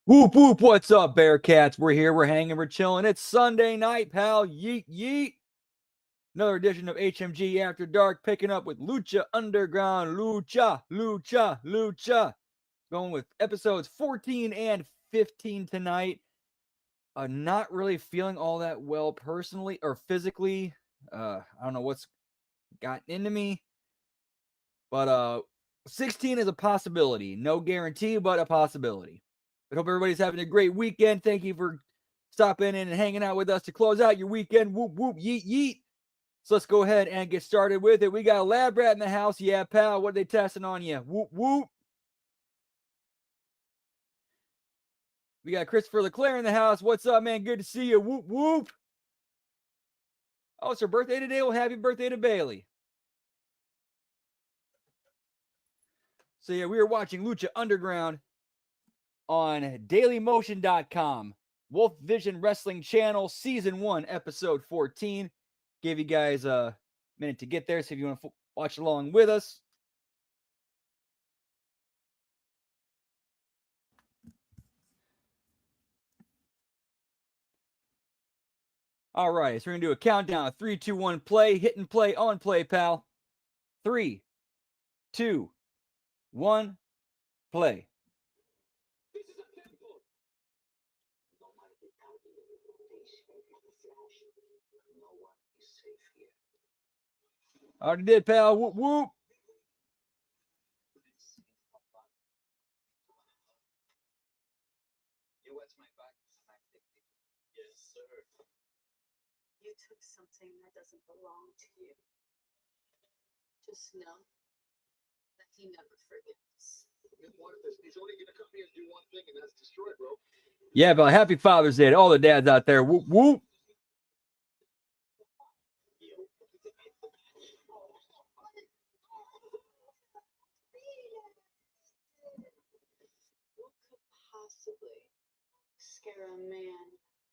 Whoop whoop, what's up, Bearcats? We're here, we're hanging, we're chilling. It's Sunday night, pal. Yeet yeet. Another edition of HMG After Dark, picking up with Lucha Underground. Lucha. Going with episodes 14 and 15 tonight. Not really feeling all that well personally or physically. I don't know what's gotten into me. But 16 is a possibility. No guarantee, but a possibility. I hope everybody's having a great weekend. Thank you for stopping in and hanging out with us to close out your weekend. Whoop, whoop, yeet, yeet. So let's go ahead and get started with it. We got a lab rat in the house. Yeah, pal. What are they testing on you? Whoop, whoop. We got Christopher LeClaire in the house. What's up, man? Good to see you. Whoop, whoop. Oh, it's her birthday today. Well, happy birthday to Bailey. So, yeah, we are watching Lucha Underground on dailymotion.com. Wolf Vision Wrestling Channel, Season 1, Episode 14. Gave you guys a minute to get there, so if you want to watch along with us. All right, so we're going to do a countdown. 3, 2, 1, play. Hit and play on play, pal. 3, 2, 1, play. Already did, pal. Whoop, whoop. You took something that doesn't belong to you. Just know that he never forgets. He's only going to come here and do one thing, and that's destroy, bro. Yeah, but happy Father's Day to all the dads out there. Whoop, whoop. What could possibly scare a man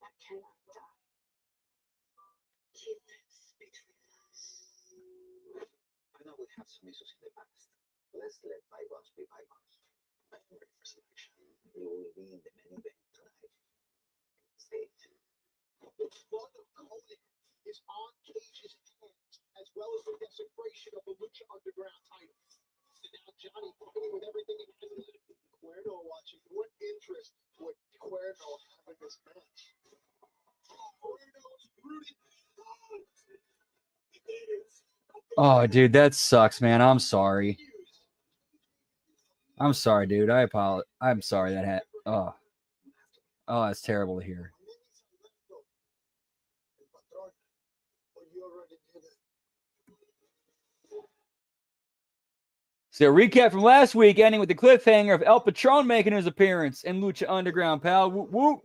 that cannot die? Keep this between us. I know we have some issues in the past. Let's let bygones be bygones. I'm ready for selection. You will be in the main event tonight. Stage. The blood of Conan is on Cage's hands, as well as the desecration of the Lucha Underground title. And now Johnny fighting with everything he has in it. Cuerno watching. What interest would Cuerno have in this match? Cuerno's rooting. Oh, dude, that sucks, man. I'm sorry. I'm sorry, dude. I apologize. I'm sorry that had. Oh, that's terrible to hear. So, recap from last week, ending with the cliffhanger of El Patron making his appearance in Lucha Underground, pal. Whoop, whoop.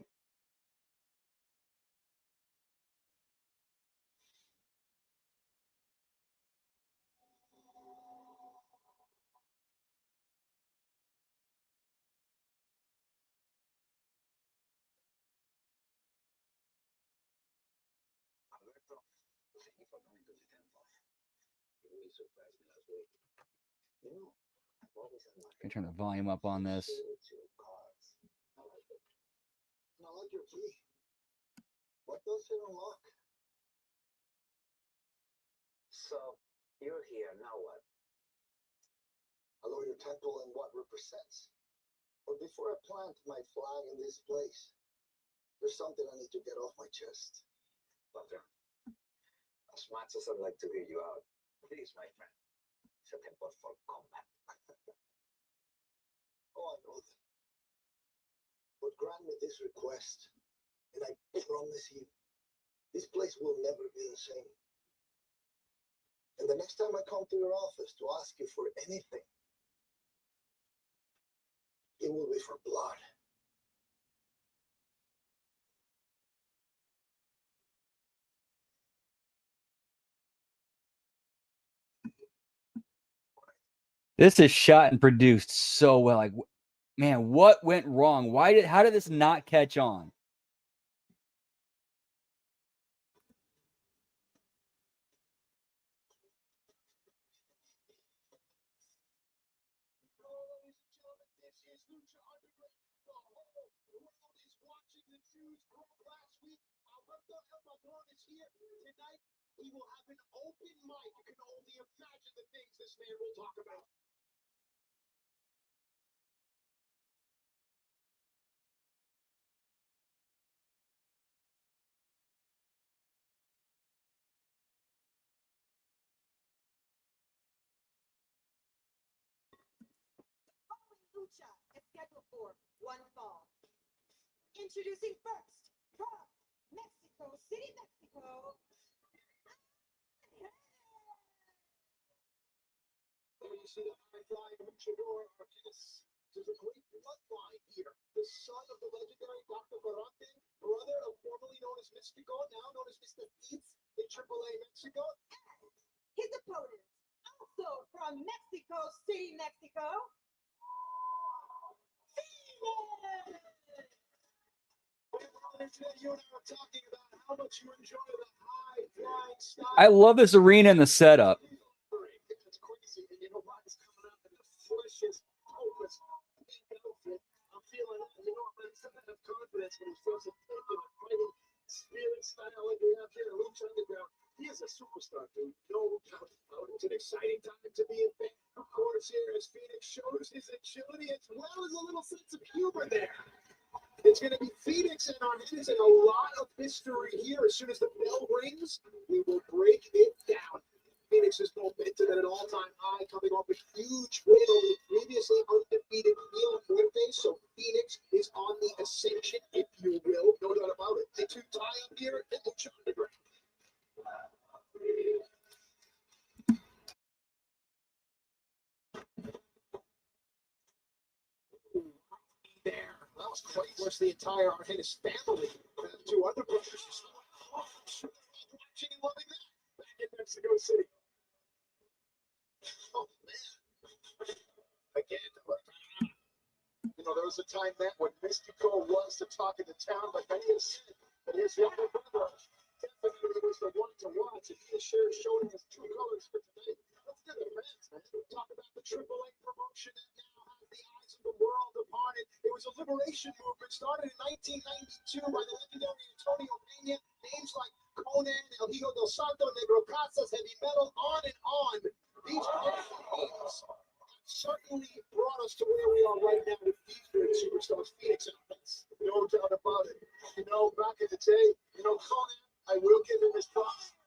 Can turn the volume up on this. What does it unlock? So, you're here, now what? Allow your temple and what represents. But before I plant my flag in this place, there's something I need to get off my chest. Doctor, as much as I'd like to hear you out, please, my friend, it's a temple for combat. Oh, I know that. But grant me this request, and I promise you, this place will never be the same. And the next time I come to your office to ask you for anything, it will be for blood. This is shot and produced so well. Like, man, what went wrong? How did this not catch on? news broke last week. Alberto El Patron is here. Tonight, he will have an open mic. You can only imagine the things this man will talk about. Lucha is scheduled for one fall. Introducing first from Mexico City, Mexico. There you see the high-flying luchador Martinez. There's a great bloodline here. The son of the legendary Dr. Barante, brother of formerly known as Mystico, now known as Mr. Eats in AAA Mexico. His opponent, also from Mexico City, Mexico. Today, you and I are talking about how much you enjoy the high-flying style. I love this arena and the setup. It's crazy, and you know what? It's coming up in the freshest, dopest pink outfit. I'm feeling it. You know, I'm starting to have confidence when he feels a pink and a fighting spirit style like we have here in Lucha Underground. He is a superstar, dude. No doubt about it. It's an exciting time to be a fan. Of course, here as Phoenix shows his agility as well as a little sense of humor there. It's going to be Phoenix and our hands and a lot of history here. As soon as the bell rings, we will break it down. Phoenix is momentum at an all-time high, coming off a huge win over the previously undefeated Mil Muertes. So Phoenix is on the ascension, if you will. No doubt about it. The two tie up here at Lucha Underground. There. That was quite worse. The entire Argentis family. Two other brothers. Watching and loving that back in Mexico City. Oh, man. Again, you know, there was a time that when Mystico was the talk of the town, but many have said that his younger brother definitely was the one to watch, and he is showing his true colors for today. Let's get the fans, man. Talk about the AAA promotion that now has the eyes of the world upon it. It was a liberation movement started in 1992 by the legendary Antonio Peña. Names like Conan, El Hijo del Santo, Negro Casas, Heavy Metal, on and on. These names certainly brought us to where we are right now with these great superstars, Phoenix and Prince. No doubt about it. You know, back in the day, you know, Conan, I will give him his props.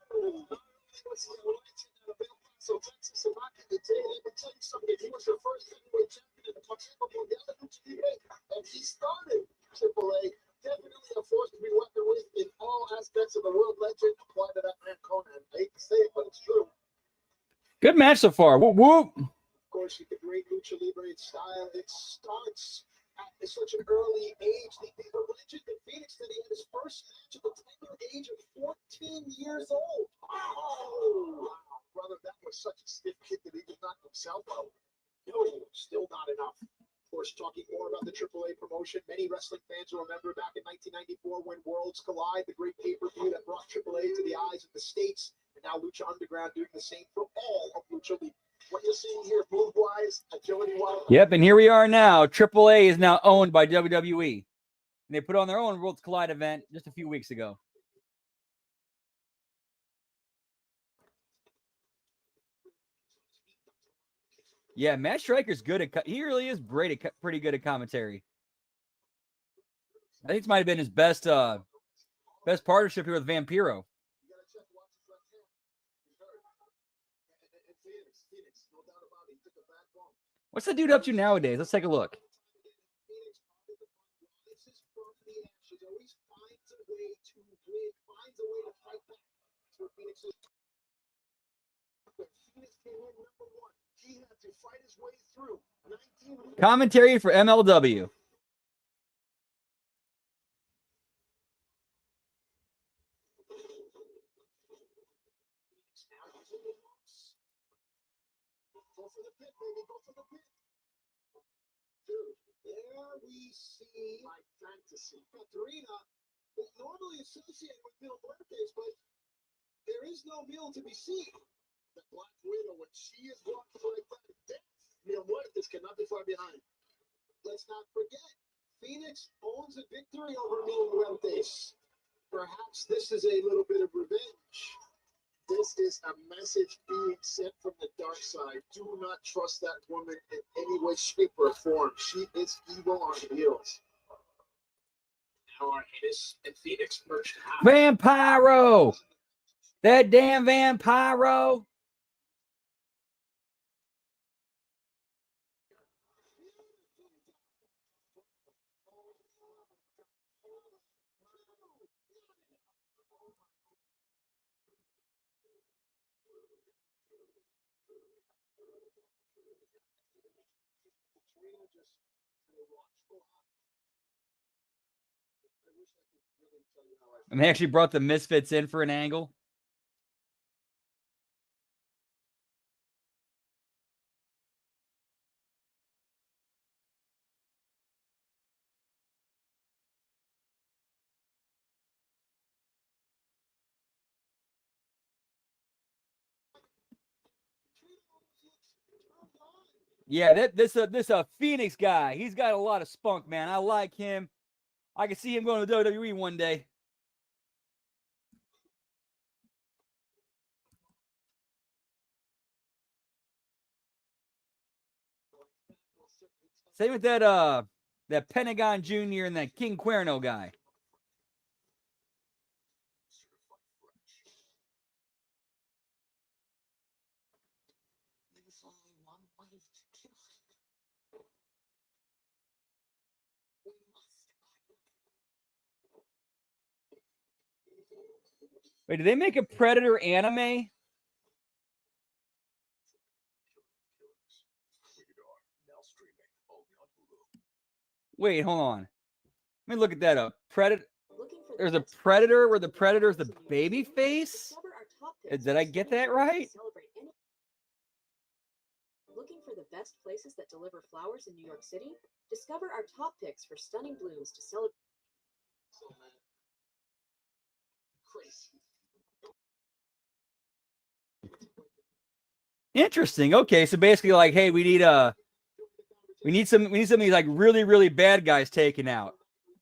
So Texas, and back in the day, let me tell you something. He was the first heavyweight champion in the Consejo Mundial de Lucha Libre, and he started AAA. Definitely a force to be reckoned with in all aspects of the world legend. Apply to that man Conan. I hate to say it, but it's true. Good match so far. Whoop, whoop. Of course, you can great Lucha Libre style. It starts at such an early age. The legend in Phoenix that he had his first match at the tender age of 14 years old. Oh, wow. Brother, that was such a stiff kick that he did knock himself out. No, still not enough. Of course, talking more about the AAA promotion, many wrestling fans will remember back in 1994 when Worlds Collide, the great pay-per-view that brought AAA to the eyes of the States, and now Lucha Underground doing the same for all of Lucha Libre. What you're seeing here, move-wise, agility-wise. Yep, and here we are now. AAA is now owned by WWE. And they put on their own Worlds Collide event just a few weeks ago. Yeah, Matt Striker's good at. He really is great at, pretty good at commentary. I think this might have been his best partnership here with Vampiro. What's the dude up to nowadays? Let's take a look. Commentary for MLW. Go for the pit, baby. Go for the pit. Dude, there we see my fantasy. Katarina is normally associated with Mil Muertes, but there is no Mil to be seen. The Black Widow, when she is walking like that, death, Mil Muertes cannot be far behind. Let's not forget, Phoenix Phoenix owns a victory over Mil Muertes. Perhaps this is a little bit of revenge. This is a message being sent from the dark side. Do not trust that woman in any way, shape, or form. She is evil on wheels. Now our Hennis and Phoenix merged out. Vampiro! That damn Vampiro! And they actually brought the Misfits in for an angle. Yeah, this Phoenix guy. He's got a lot of spunk, man. I like him. I can see him going to WWE one day. Same with that Pentagon Jr. and that King Cuerno guy. Wait, did they make a Predator anime? Wait, hold on. Let me look at that up. Predator. There's a Predator where the Predator's the baby face? Did I get that right? Looking for the best places that deliver flowers in New York City? Discover our top picks for stunning blooms to celebrate. Interesting. Okay, so basically, like, hey, we need some of these like really, really bad guys taken out.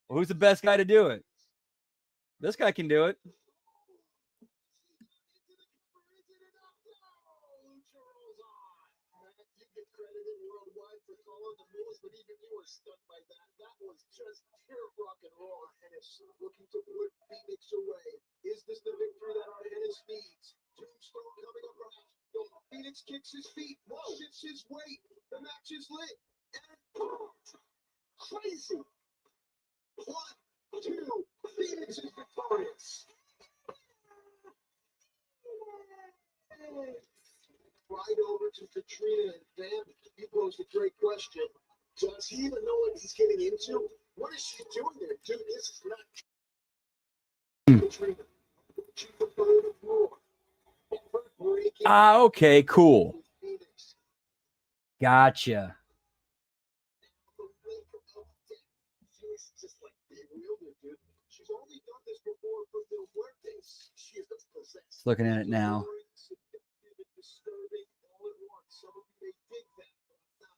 Well, who's the best guy to do it? This guy can do it. But even you were stunned by that. That was just pure rock and roll. Hennis looking to put Phoenix away. Is this the victory that our Hennis needs? Tombstone coming up right. Phoenix kicks his feet. Whoa. Shifts his weight. The match is lit. And boom. Crazy. 1, 2. Phoenix is victorious. Right over to Katrina and Vamp. You posed a great question. Does he even know what he's getting into? What is she doing there? Dude, this is not Katrina. She preferred war. Okay, cool. Gotcha. Looking at it now.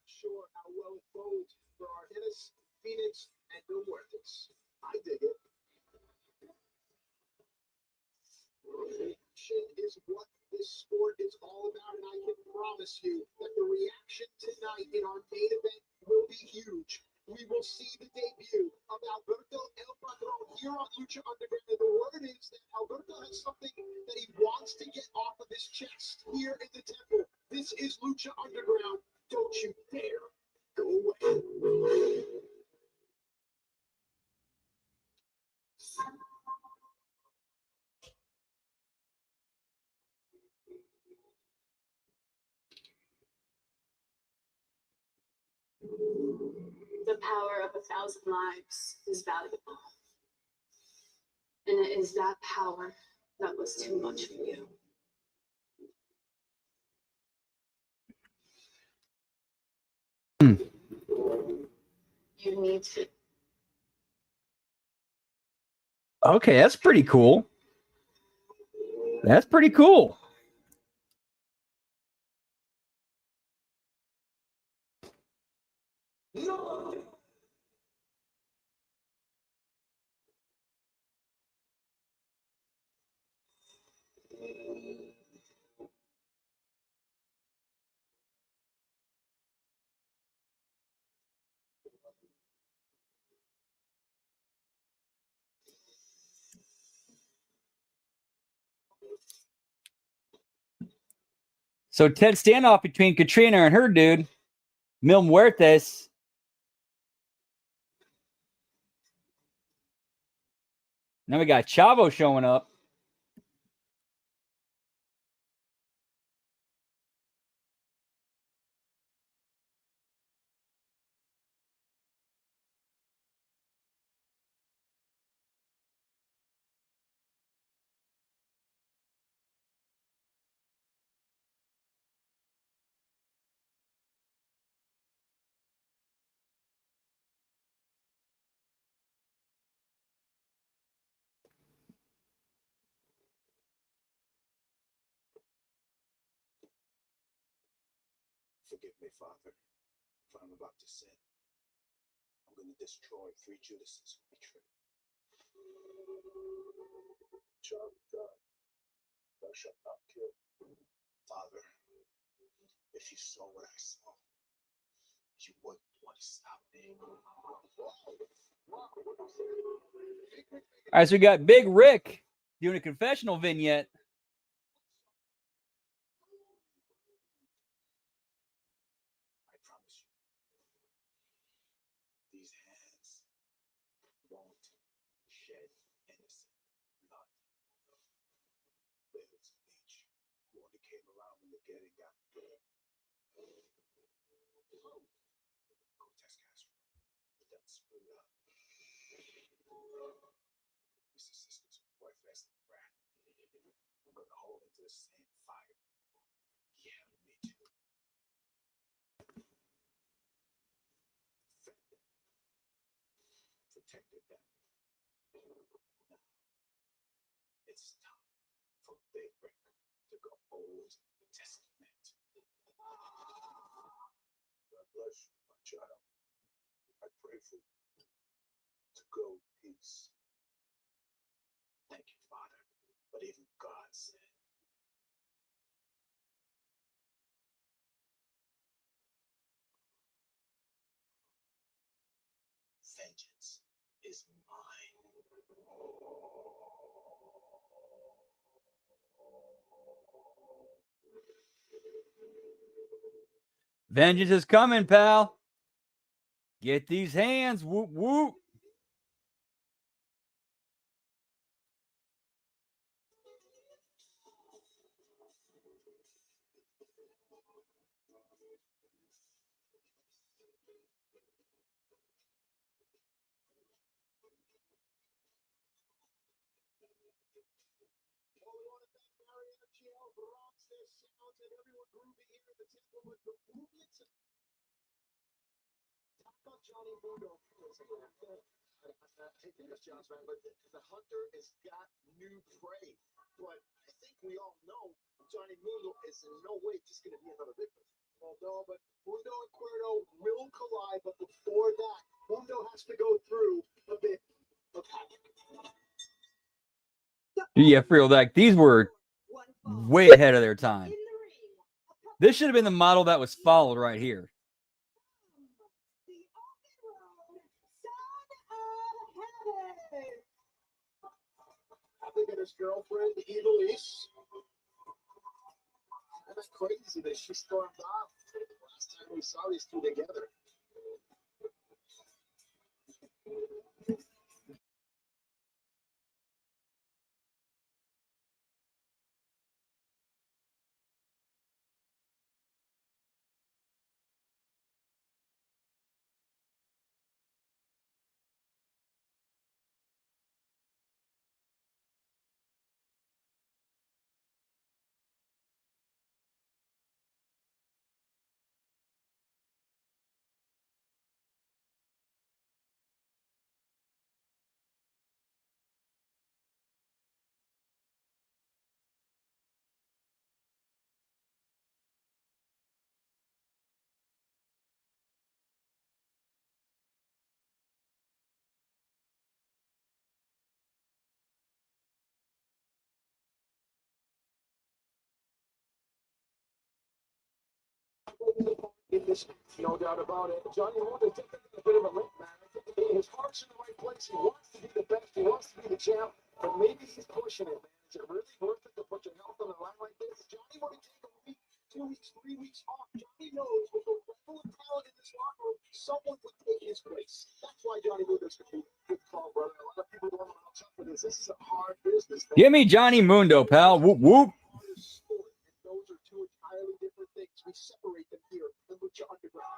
Sure how well it bodes for our Hennis, Phoenix, and Mil Muertes. I dig it. Reaction is what this sport is all about, and I can promise you that the reaction tonight in our main event will be huge. We will see the debut of Alberto El Patron here on Lucha Underground, and the word is that Alberto has something that he wants to get off of his chest here in the temple. This is Lucha Underground. Don't you dare go away. The power of 1,000 lives is valuable. And it is that power that was too much for you. You need to. Okay, that's pretty cool. That's pretty cool. So Ted standoff between Katrina and her dude, Mil Muertes. Now we got Chavo showing up. Forgive me, Father, if I'm about to sin. I'm going to destroy 3 Judases who betrayed. Child of God, thou shalt not kill. Father, if you saw what I saw, you wouldn't want to stop me. All right, so we got Big Rick doing a confessional vignette. I promise you, these hands won't shed innocent blood. There's Leech, who only came around when the getting got good. Cortez Castro, that screwed up. Mr. Sisko's worthless brat. I'm gonna hold him to the same fire. Yeah, me too. Fed them. Protected them. Now, it's time for Big Rick to go Old Testament. God bless you, my child. I pray for you to go in peace. Thank you, Father. But even God said, vengeance is mine. Vengeance is coming, pal. Get these hands. Whoop, whoop. Well, we want to thank Mariachi El Bronx, their sounds, and everyone grooving here at the temple with the movements. Talk about Johnny Mundo. I hate to miss John's man, but the hunter has got new prey. But I think we all know Johnny Mundo is in no way just going to be another victim. Well, no, but Mundo and Cuerno will collide, but before that, Mundo has to go through a bit of havoc. Yeah, for real. Like, these were way ahead of their time. This should have been the model that was followed right here. Look at his girlfriend, Evilise. That's crazy that she stormed off last time we saw these two together. In this, no doubt about it. Johnny Mundo is taking a bit of a limp, man. I think his heart's in the right place. He wants to be the best. He wants to be the champ. But maybe he's pushing it, man. Is it really worth it to put your health on the line like this? Johnny want to take a week 2 weeks, 3 weeks off. Johnny knows with the level of talent in this locker room, someone would take his place. That's why Johnny Mundo's a good call, brother. A lot of people don't know how tough it is. This is a hard business. Give me Johnny Mundo, pal. Whoop, whoop. Sport, and those are two entirely different things. We separate them here in Lucha Underground.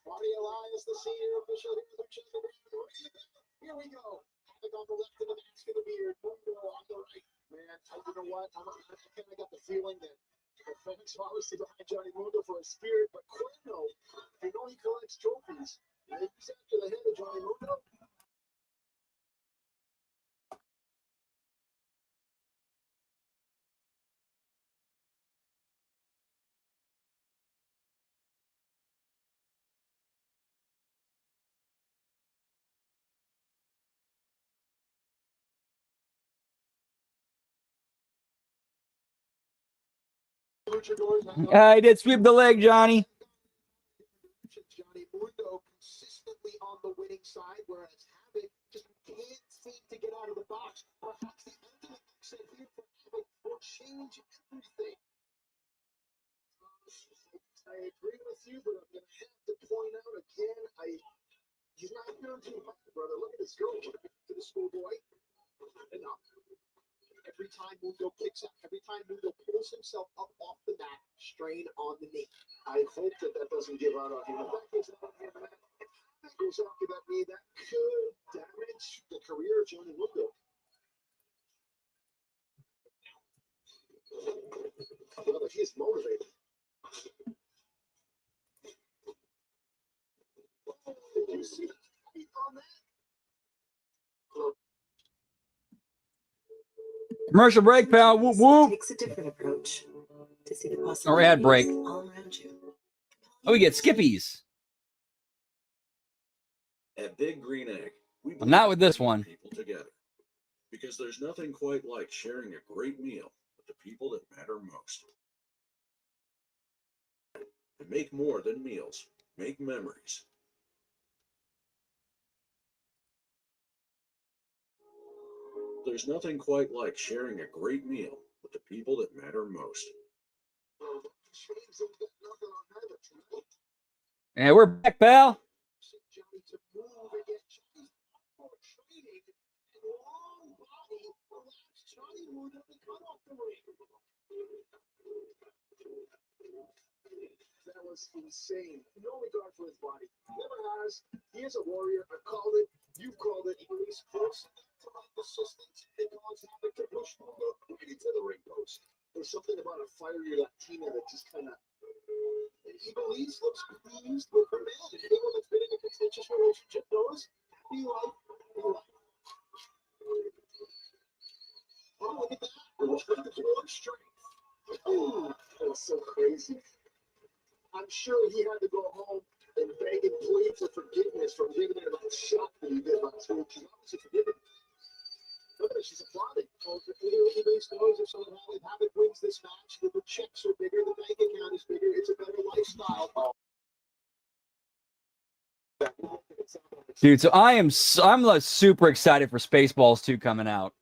Marty Elias, the senior official here in Lucha Underground. Here we go. Havoc on the left and the mask of the beard. Mundo on the right. Man, you know what? I kind of got the feeling that the fans are obviously behind Johnny Mundo for his spirit, but Cuerno, they know he collects trophies. And he's after the head of Johnny Mundo. I did sweep the leg, Johnny. Johnny Mundo consistently on the winning side, whereas Havoc just can't seem to get out of the box. Perhaps the ultimate upset here for Havoc will change everything. I agree with you, but I'm going to have to point out again, he's not doing too much, brother. Look at this girl to the schoolboy. Enough. Every time Mundo kicks out, every time Mundo pulls himself up off the mat, strain on the knee. I hope that doesn't give out on him. If that goes out on him, that goes after that knee, that could damage the career of Johnny Mundo. Brother, he's motivated. Did you see that on that? Commercial break, pal. Whoop, whoop. Takes a different approach to see the Or ad break. possibilities all around you. Oh, we get Skippies. At Big Green Egg, we I'm not with this bring one. people together because there's nothing quite like sharing a great meal with the people that matter most. And make more than meals, make memories. There's nothing quite like sharing a great meal with the people that matter most. And we're back, pal. Johnny to move again. Johnny's training and long body allows Johnny Mundo to cut off the ring. That was insane. No regard for his body. Never has. He is a warrior. I called it. You called it. He released force to my assistance. They caused Havoc to push Mundo right into the ring post. There's something about a fiery Latina that just kind of. He believes looks pleased with her man. Anyone that's been in a contentious relationship knows happy life, happy life. Oh, look at that. Respect the pure strength. Oh, that's so crazy. I'm sure he had to go home and beg and plead for forgiveness for giving her that shot that he did last week. She's obviously forgiven. Look at her, she's applauding. Oh, he makes noise or somehow if Havoc wins this match, the checks are bigger, the bank account is bigger, it's a better lifestyle. Dude, so I'm like super excited for Spaceballs 2 coming out.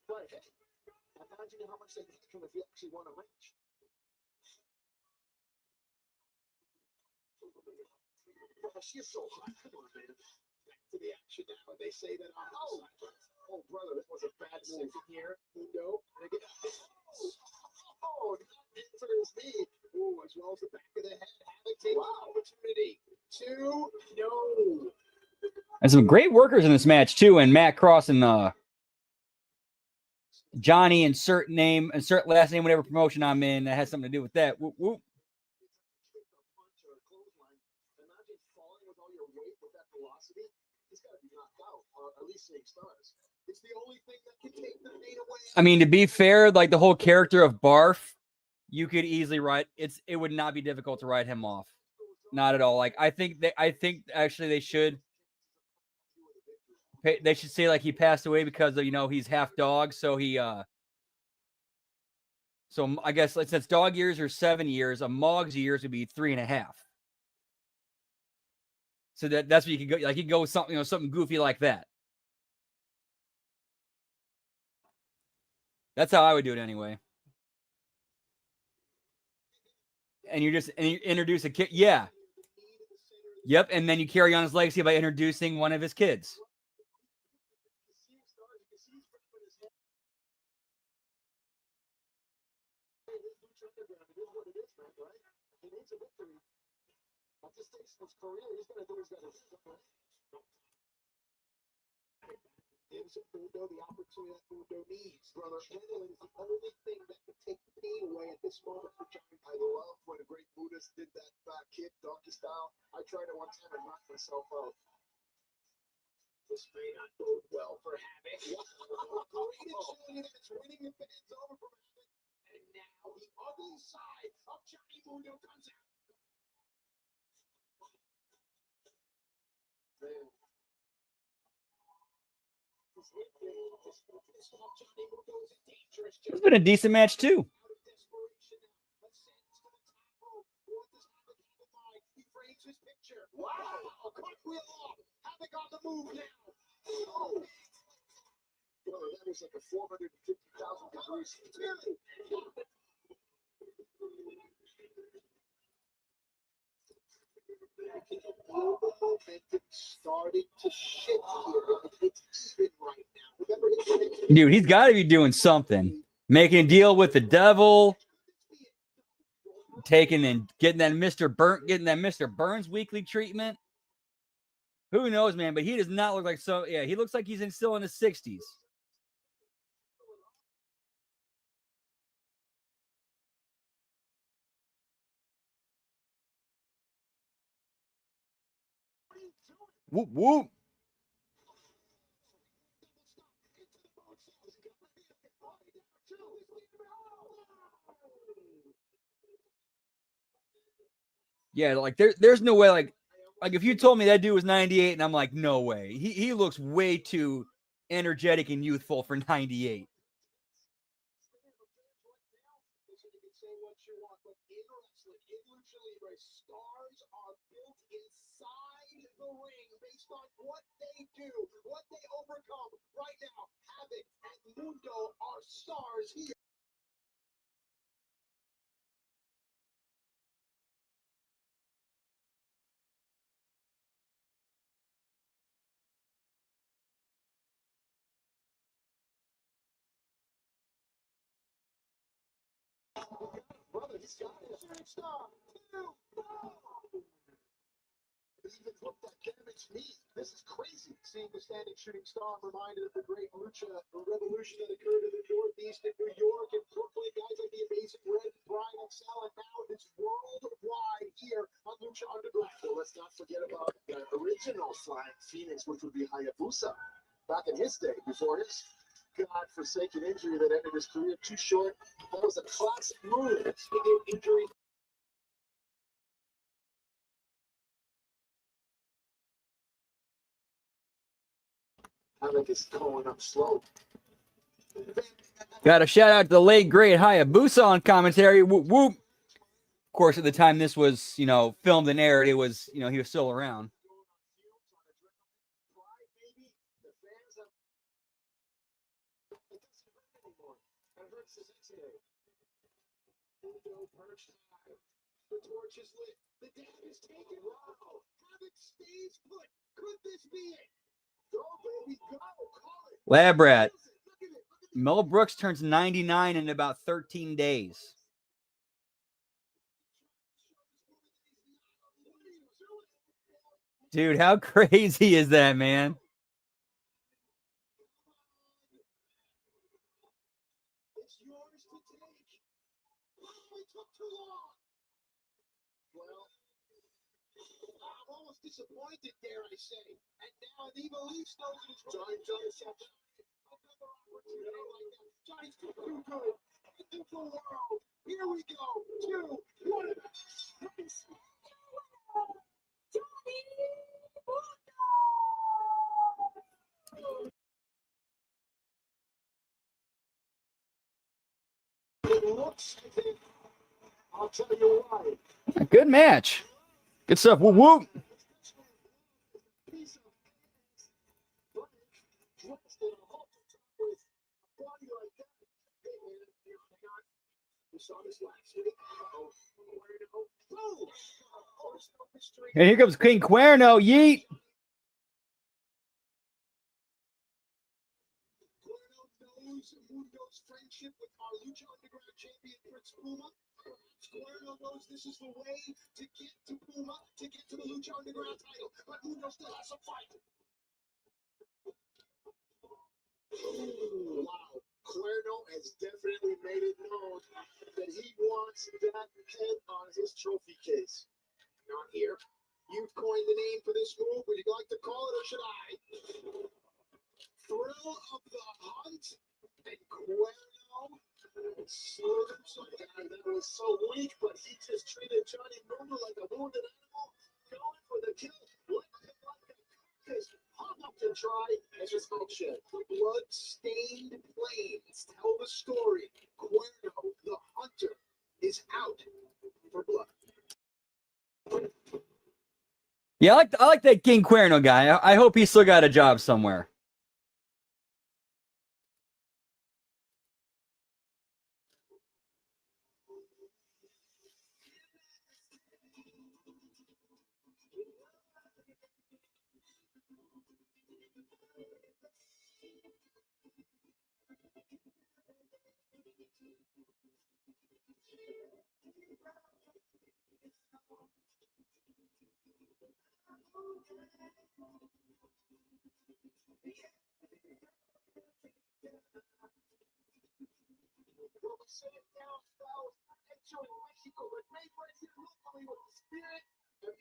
But hey, imagine how much they get from if you actually want to reach. She's so hot. Come on, man. Back to the action now. They say that I'm oh, brother, that was a bad move here. Mundo. Oh, not for his knee. Oh, as well as the back of the head. Havoc takes opportunity to no. And some great workers in this match, too. And Matt Cross and Johnny, insert last name, whatever promotion I'm in that has something to do with that. Whoop, whoop. I mean, to be fair, like the whole character of Barf, you could easily write it would not be difficult to write him off. Not at all. Like I think actually they should say like he passed away because of, he's half dog, so So I guess since dog years are 7 years, a Mog's years would be 3.5. So that's what you could go. Like you could go with something, something goofy like that. That's how I would do it anyway. And you introduce a kid. Yeah. Yep. And then you carry on his legacy by introducing one of his kids. Gives Mundo the opportunity that Mundo needs. Brother, adrenaline is the only thing that can take the pain away at this moment for Johnny. I love when a great Buddhist did that kick, donkey style. I tried it one time and knocked myself out. This may not bode well for Havoc. Great agility that's winning the fans over from Havoc. And now the ugly side of Johnny Mundo comes out. Man. It's been a decent match too. Wow, cartwheel off. Havoc on the move now. Oh. Well, that was like a 450,000 degrees. Momentum started to shift here. It's even right now. Remember, dude, he's got to be doing something. Making a deal with the devil. Getting that Mr. Burns weekly treatment. Who knows, man? But he does not look like so. Yeah, he looks like he's still in his 60s. Whoop whoop. Yeah, like there's no way. Like if you told me that dude was 98, and I'm like, no way. He looks way too energetic and youthful for 98. Stars are built inside the ring based on what they do, what they overcome. Right now, Havoc and Mundo are stars here. Brother, he's got it. Shooting star. 2, 4. Even looked that damaged knee. This is crazy. Seeing the standing shooting star, I'm reminded of the great Lucha revolution that occurred in the Northeast in New York and Brooklyn. Guys like the Amazing Red, Brian Excel, and now it's worldwide here on Lucha Underground. Well, let's not forget about the original Flying Phoenix, which would be Hayabusa back in his day, before his God-forsaken injury that ended his career too short. That was a classic move. Speaking of injury. Havoc is going up slow. Got a shout out to the late great Hayabusa on commentary. Whoop whoop. Of course, at the time this was, filmed and aired, it was, he was still around. The torch is lit. The dam is taken. Wow. Havoc stays put. Could this be it? Go, baby, go. Call it. Lab Rat. Mel Brooks turns 99 in about 13 days. Dude, how crazy is that, man? It's yours to take. Oh, it took too long. Well, I'm almost disappointed, dare I say. And now the Leafs knows it is Johnny's another opportunity like that. Johnny's too good. Into the world. Here we go. 2, 1. It looks I'll tell you why. Good match. Good stuff. Whoop whoop. And here comes King Cuerno. Yeet. Mundo's friendship with our Lucha Underground champion Prince Puma. Cuerno knows this is the way to get to Puma, to get to the Lucha Underground title, but Mundo still has a fight. Wow, Cuerno has definitely made it known that he wants that head on his trophy case. Not here. You've coined the name for this move. Would you like to call it, or should I? Thrill of the hunt and Cuerno. That was so weak, but he just treated Johnny Mundo like a wounded animal, going for the kill, left him like a carcass, hung up to try, and just got shed. Blood-stained flames tell the story. Cuerno, the hunter, is out for blood. Yeah, I like that King Cuerno guy. I hope he's still got a job somewhere.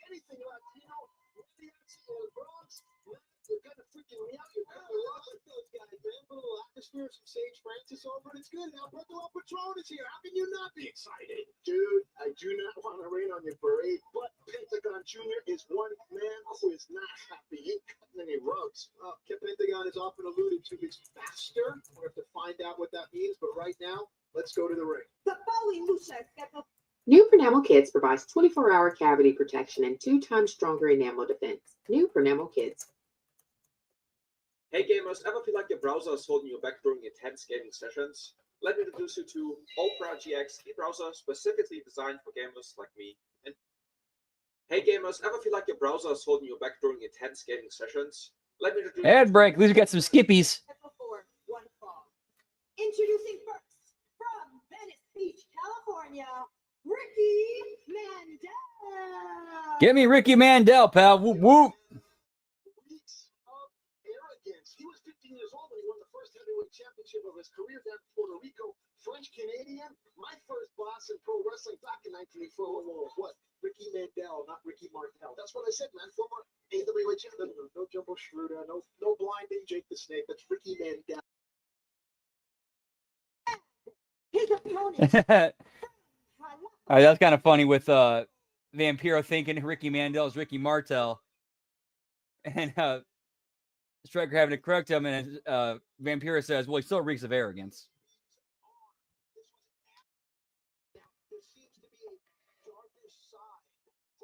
Anything Latino, the Bronx, you're kind of freaking me out. You're kind of like those guys, man. A little atmosphere, some Sage Francis over, and it's good. Now, Alberto Patron is here. How can you not be excited? Dude, I do not want to rain on your parade, but Pentagon Jr. is one man who is not happy. He ain't cutting any rugs. Pentagon is often alluded to as faster. We have to find out what that means, but right now, let's go to the ring. The following Lucha is scheduled. New Pronamel Kids provides 24-hour cavity protection and 2 times stronger enamel defense. New Pronamel Kids. Hey gamers, ever feel like your browser is holding you back during intense gaming sessions? Let me introduce you to Opera GX e-browser, specifically designed for gamers like me. And hey gamers, ever feel like your browser is holding you back during intense gaming sessions? Let me introduce Ad break. At least we got some skippies. For one fall. Introducing first, from Venice Beach, California, Ricky Mandel. Get me Ricky Mandel, pal. Whoop whoop. Weeks of arrogance. He was 15 years old when he won the first heavyweight championship of his career down in Puerto Rico. French Canadian, my first boss in pro wrestling back in 1984. What? Ricky Mandel, not Ricky Martel. That's what I said, man. Former heavyweight champion. No Jumbo Schroeder, no blinding Jake the Snake. That's Ricky Mandel. His opponent. All right, that's kind of funny with Vampiro thinking Ricky Mandel is Ricky Martel, and Striker having to correct him, and Vampiro says, "Well, he still reeks of arrogance."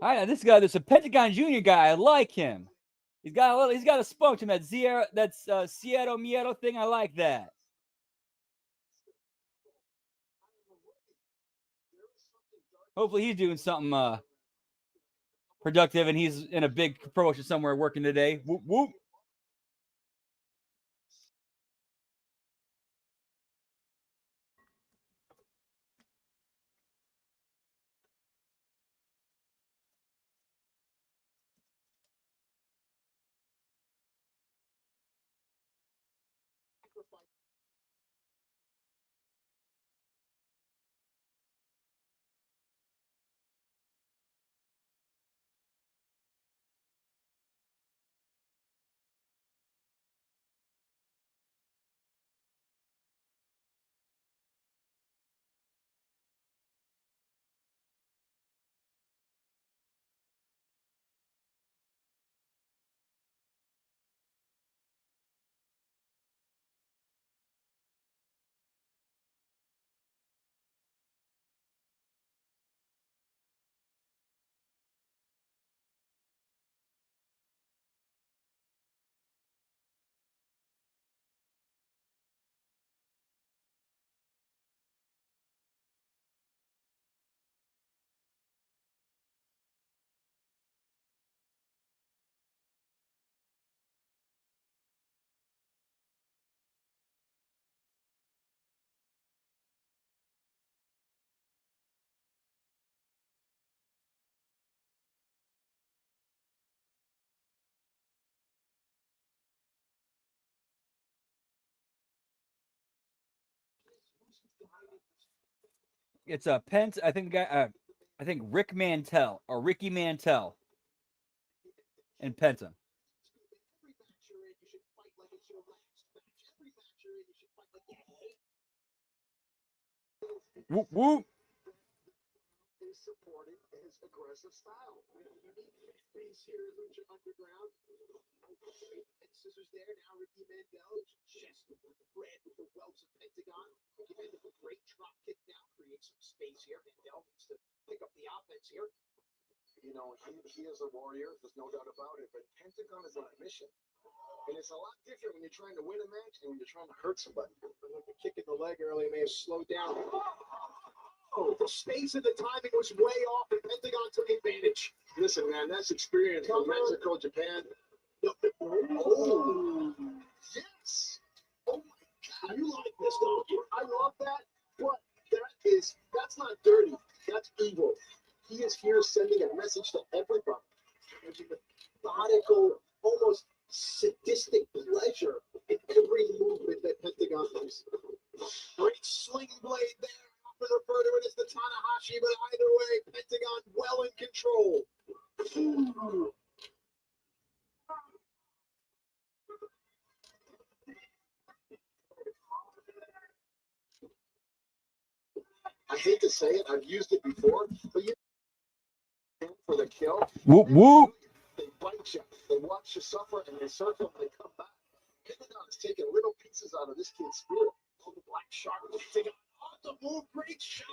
All right, this guy, there's a Pentagon Junior guy. I like him. He's got a spunk to him. That's Sierra Miedo thing. I like that. Hopefully he's doing something productive and he's in a big promotion somewhere working today. Whoop, whoop. It's a Pent. I think the guy. I think Rick Mantell or Ricky Mantell and Penta. Every match you're in, you should fight like it's your last match. Every match you're in, you should fight like you hate. Whoop whoop. Is supporting his aggressive style. Base here is Lucha Underground. And Scissors there. Now Ricky Mandel. Chest red with the welts of Pentagon. Ricky Mandel with a great drop kick now. Creates some space here. Mandel needs to pick up the offense here. You know, he is a warrior. There's no doubt about it. But Pentagon is on a mission. And it's a lot different when you're trying to win a match and when you're trying to hurt somebody. The kick in the leg earlier may have slowed down. Oh, the space and the timing was way off, and Pentagon took advantage. Listen, man, that's experience from Mexico, Japan. Oh, yes. Oh my God, you like this, don't you? I love that, but that's not dirty. That's evil. He is here sending a message to everybody. There's a methodical, almost sadistic pleasure in every movement that Pentagon does. Great sling blade there. Often refer to it as the Tanahashi, but either way, Pentagon well in control. I hate to say it, I've used it before, but you for the kill. Whoop whoop. They bite you, they watch you suffer, and they circle and they come back. Pentagon is taking little pieces out of this kid's spirit. Oh, the Black Shark taking off the move, great shot.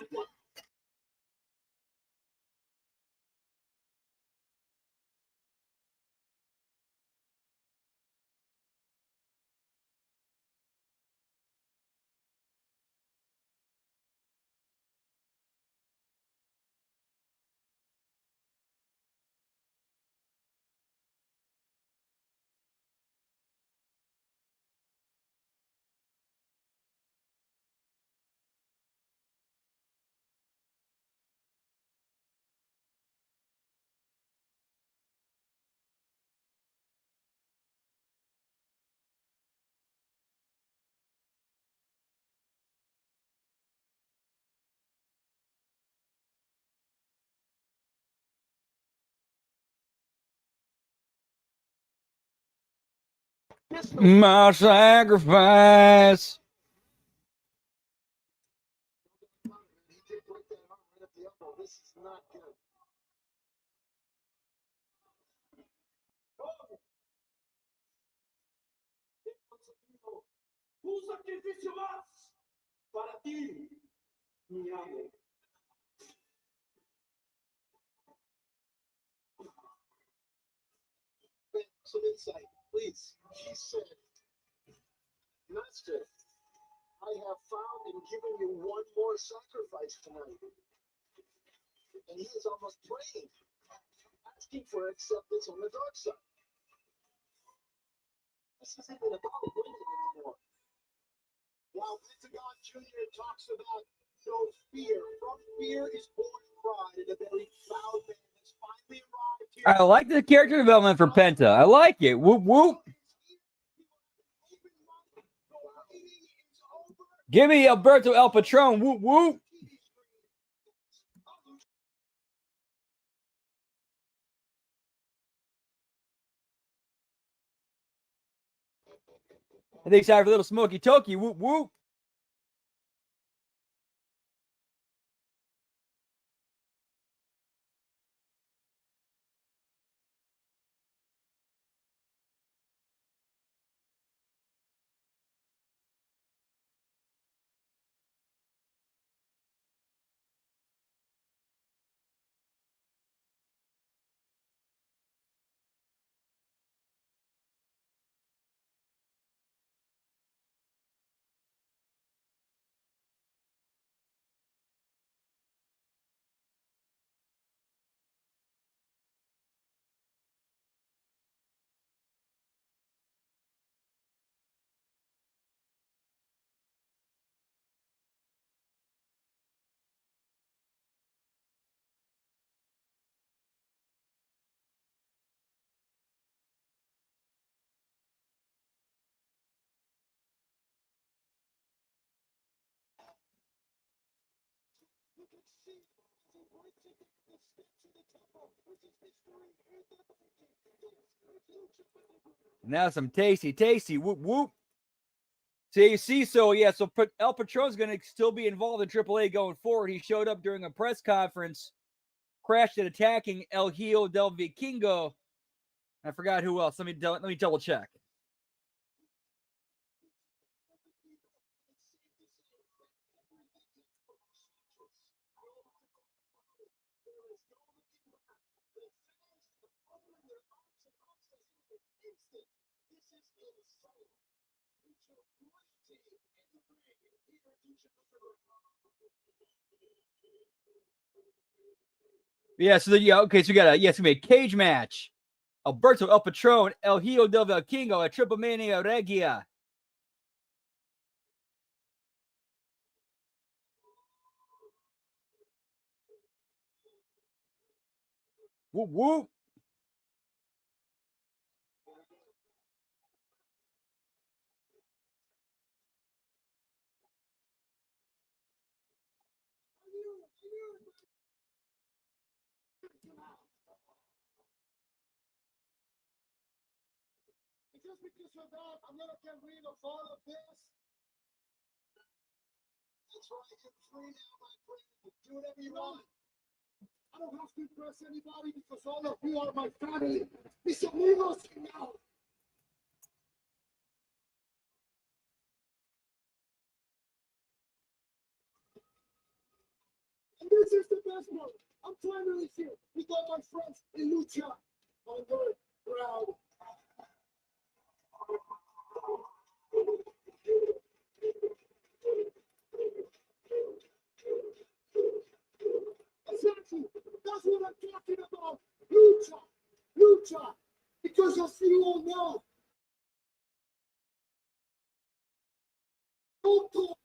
My sacrifice. He did break that arm right at the elbow. This is not good. Un sacrificio más para ti, mi amo. Some insight, please. He said, Master, I have found and given you one more sacrifice tonight. And he is almost praying, asking for acceptance on the dark side. This isn't even about winning anymore. While Pentagon Jr. talks about no fear, from fear is born pride, and a very proud man has finally arrived here. I like the character development for Penta. I like it. Whoop whoop. Give me Alberto El Patron. Whoop whoop. I think it's time for a little smoky toki. Whoop whoop. Now some tasty, whoop whoop. So El Patron's going to still be involved in AAA going forward. He showed up during a press conference, crashed at attacking El Hijo del Vikingo. I forgot who else. Let me double check. Yeah, so okay, so we got it's gonna be a cage match. Alberto El Patron, El Hijo del Vikingo at Triple Mania Regia. Whoop whoop. Just because of that, I'm gonna get rid of all of this. That's why I can free now, my friend. Do whatever you want. I don't have to impress anybody because all of you are my family. Mis amigos now. And this is the best one. I'm finally here with all my friends in Lucha. I'm very proud. Exactly. That's what I'm talking about. Lucha. Lucha. Because as you all know, don't talk.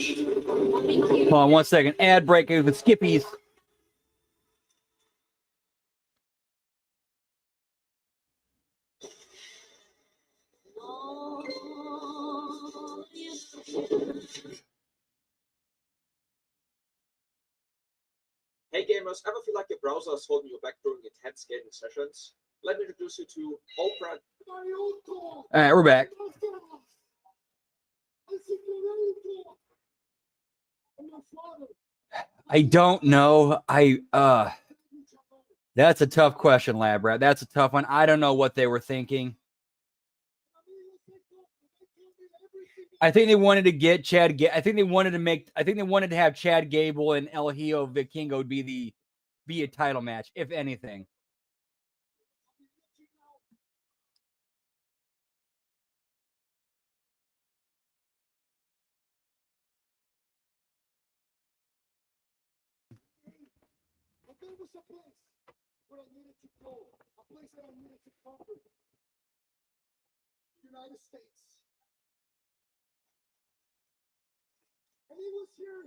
Hold on 1 second. Ad break with Skippies. Hey gamers, ever feel like your browser is holding you back during intense gaming sessions? Let me introduce you to Opera. All right, we're back. I don't know. That's a tough question, Lab Rat. That's a tough one. I don't know what they were thinking. I think they wanted to get Chad. I think they wanted to have Chad Gable and El Hijo Vikingo be a title match, if anything. There was a place where I needed to go, a place that I needed to conquer. United States. And it was here,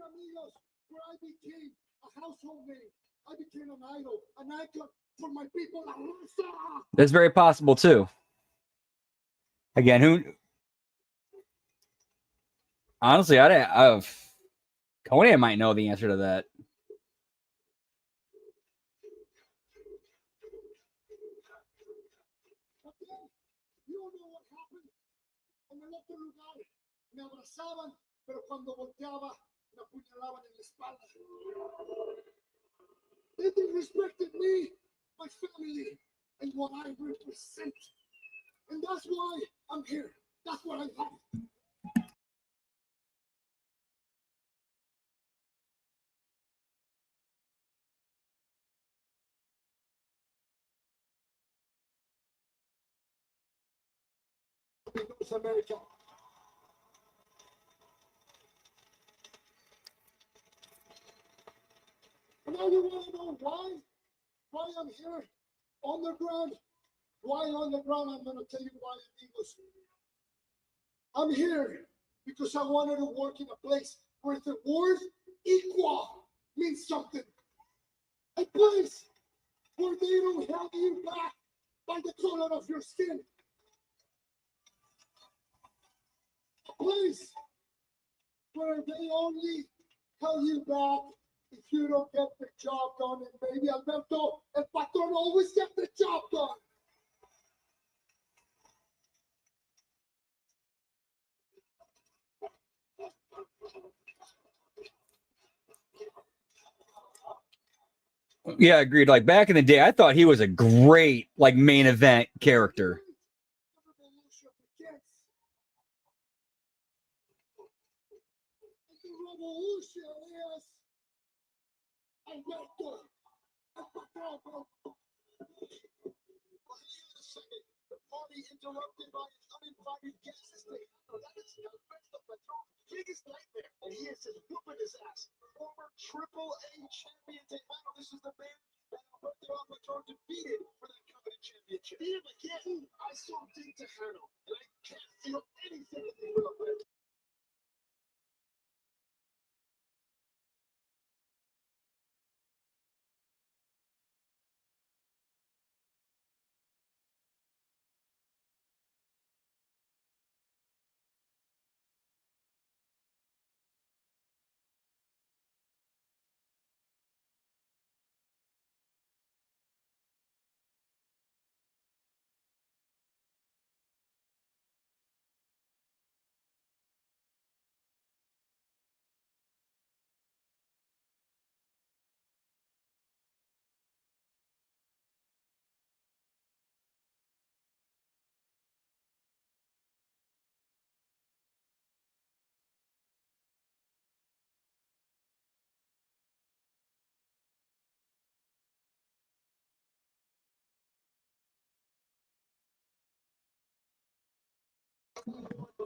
amigos, where I became a household name. I became an idol, an icon for my people. That's very possible too. Again, honestly, Conan might know the answer to that. You don't know what happened. En el otro lugar me abrazaban, pero cuando volteaba me apuñalaban en la espalda. They disrespected me, my family, and what I represent. And that's why I'm here. That's what I have. North America. And now you want to know why? Why I'm here? Underground? Why underground? I'm going to tell you why, amigos. I'm here because I wanted to work in a place where the word equal means something. A place where they don't have you back by the color of your skin. Please, where they only call you back if you don't get the job done. And baby Alberto, el patrón always get the job done. Yeah, agreed. Like back in the day, I thought he was a great like main event character. Revolution is Alberto, el patrón. The party interrupted by an uninvited guest. That is Alberto Patron, biggest nightmare, and he is just whooping his ass. Former Triple A champion Tejano. This is the man that Alberto Patron defeated for that coveted championship. Beat him again. I saw Dean Tejano, and I can't feel anything in the Alberto.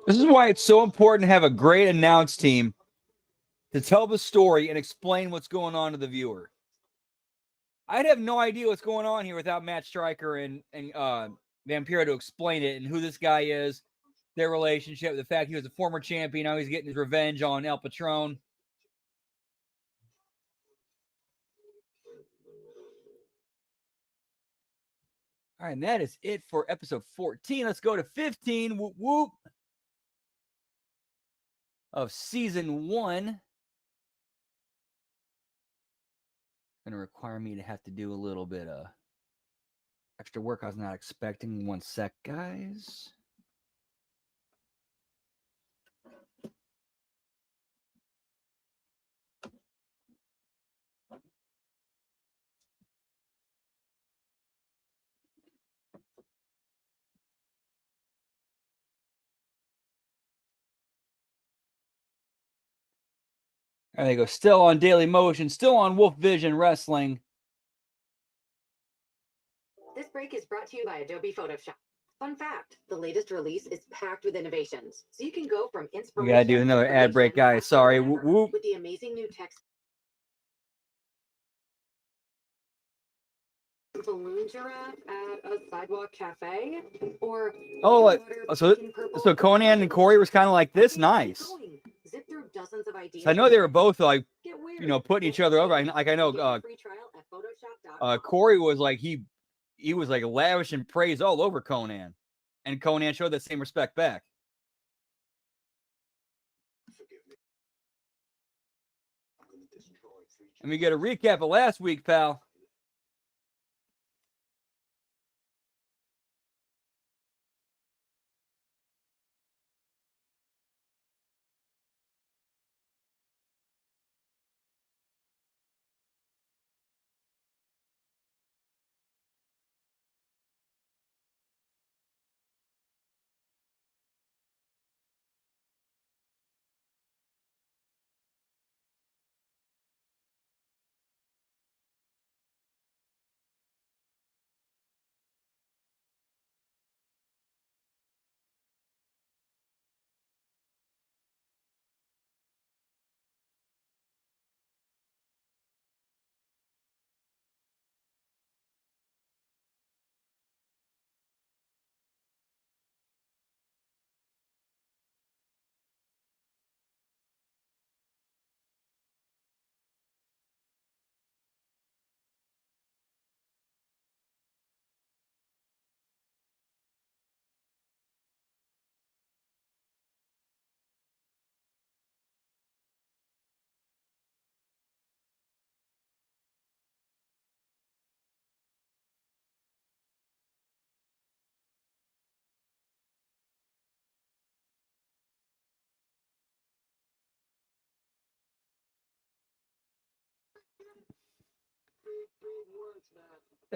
This is why it's so important to have a great announce team to tell the story and explain what's going on to the viewer. I'd have no idea what's going on here without Matt Stryker and Vampiro to explain it and who this guy is, their relationship, the fact he was a former champion, now he's getting his revenge on El Patron. All right, and that is it for episode 14. Let's go to 15. Whoop, whoop. Of season 1. Going to require me to have to do a little bit of extra work I was not expecting. 1 sec, guys. There they go. Still on Daily Motion. Still on Wolf Vision Wrestling. This break is brought to you by Adobe Photoshop. Fun fact, the latest release is packed with innovations. So you can go from inspiration. We got to do another ad break, guys. Sorry. Whoop, whoop. With the amazing new text. Balloon giraffe at a sidewalk cafe, or so Conan and Corey was kind of like this. Nice. Zip through dozens of ideas. So I know they were both like, putting each other over. I know Corey was like he was like lavishing praise all over Conan, and Conan showed that same respect back. And we get a recap of last week, pal.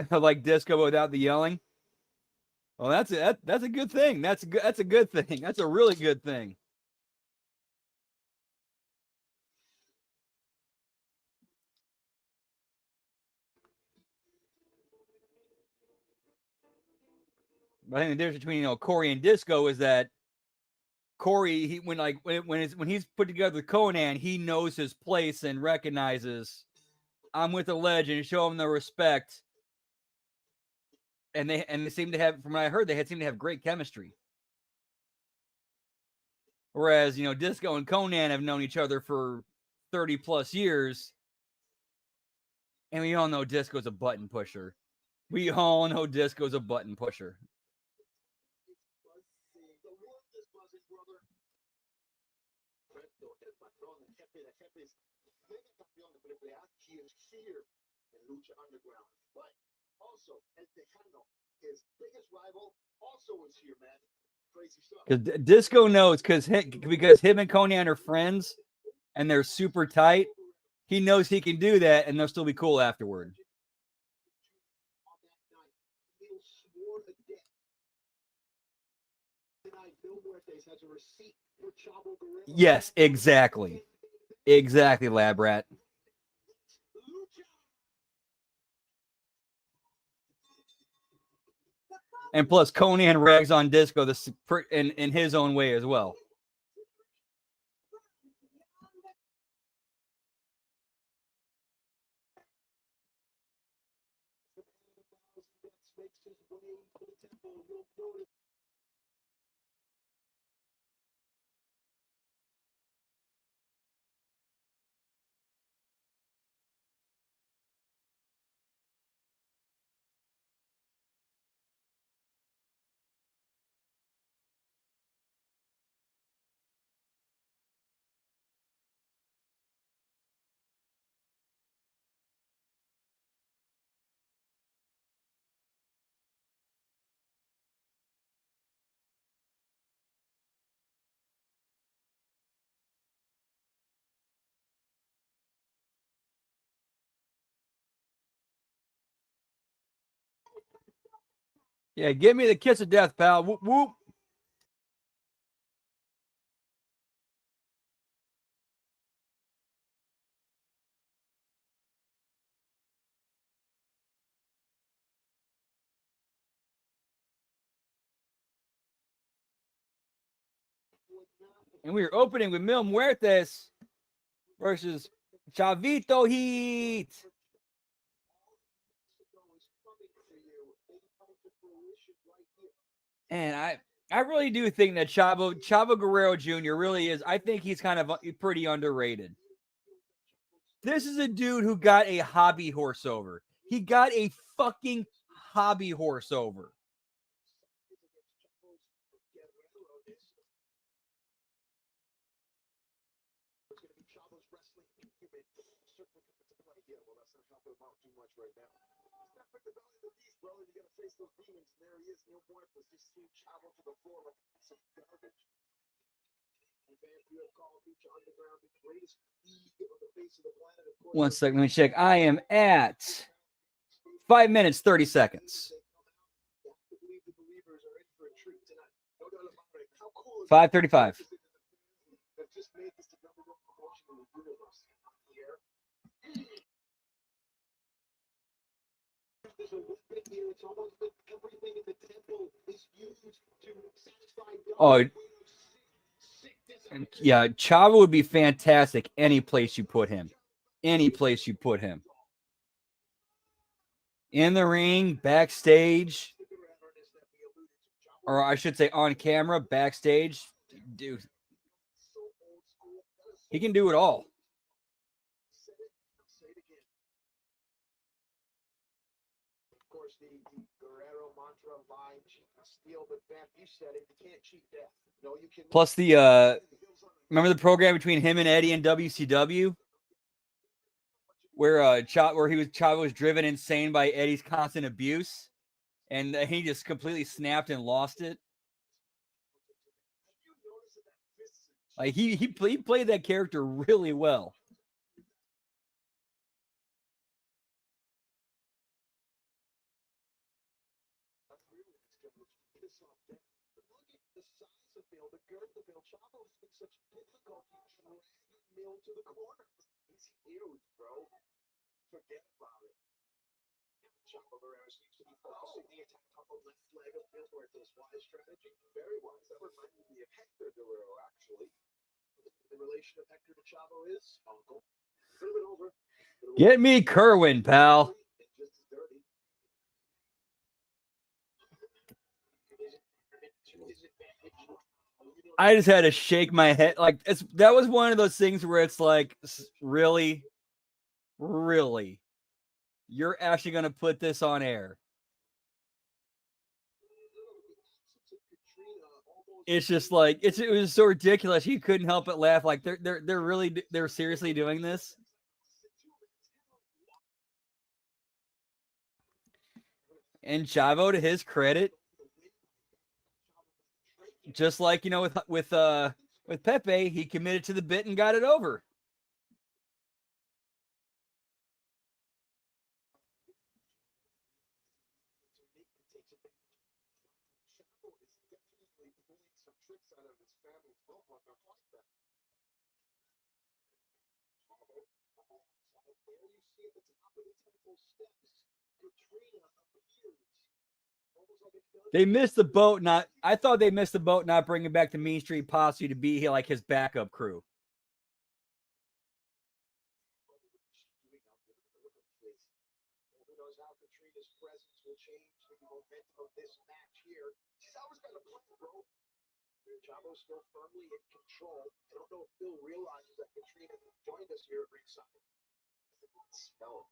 Like Disco without the yelling. Well, that's a good thing. That's a good thing. That's a really good thing. But I think the difference between Corey and Disco is that Corey, when he's put together with Conan, he knows his place and recognizes I'm with the legend, show him the respect. And they seem to have, from what I heard, seem to have great chemistry. Whereas, Disco and Conan have known each other for 30 plus years. And we all know Disco's a button pusher. We all know Disco's a button pusher. Lucha Underground, but also El Tejano, his biggest rival, also was here, man. Crazy stuff. Because Disco knows, because him and Conan are friends, and they're super tight. He knows he can do that, and they'll still be cool afterward. Yes, exactly. Exactly, Lab Rat. And plus, Conan rags on Disco in his own way as well. Yeah, give me the kiss of death, pal. Whoop, whoop. And we are opening with Mil Muertes versus Chavito Heat. And I really do think that Chavo Guerrero Jr. really is. I think he's kind of pretty underrated. This is a dude who got a hobby horse over. He got a fucking hobby horse over. One second, let me check. I am at 5 minutes, 30 seconds. 5:35. Oh, yeah, Chavo would be fantastic any place you put him. Any place you put him. In the ring, backstage, or I should say on camera, backstage. Dude, he can do it all. Plus remember the program between him and Eddie in WCW? Where Chavo was driven insane by Eddie's constant abuse, and he just completely snapped and lost it. Like he played that character really well. Look at the size of Bill, the girth of Bill. Chavo having such difficulty dragging Bill to the corner. He's huge, bro. Forget about it. Chavo Guerrero seems to be focusing the attack on the left leg of Bill Ward. This wise strategy, very wise. That reminded me of Hector Guerrero, actually. The relation of Hector to Chavo is uncle. Put it over. Get me Kerwin, pal. Just as dirty. I just had to shake my head. Like that was one of those things where it's like, really, really, you're actually gonna put this on air? It's just like it was so ridiculous. You couldn't help but laugh. Like they're seriously doing this. And Chavo, to his credit, just like with Pepe, he committed to the bit and got it over. They missed the boat. I thought they missed the boat not bringing back the Mean Street Posse to be like his backup crew. Who knows how Katrina's presence will change the momentum of this match here. She's always got a plan, bro. Chavo's still firmly in control. I don't know if Bill realizes that Katrina joined us here at ringside. Smell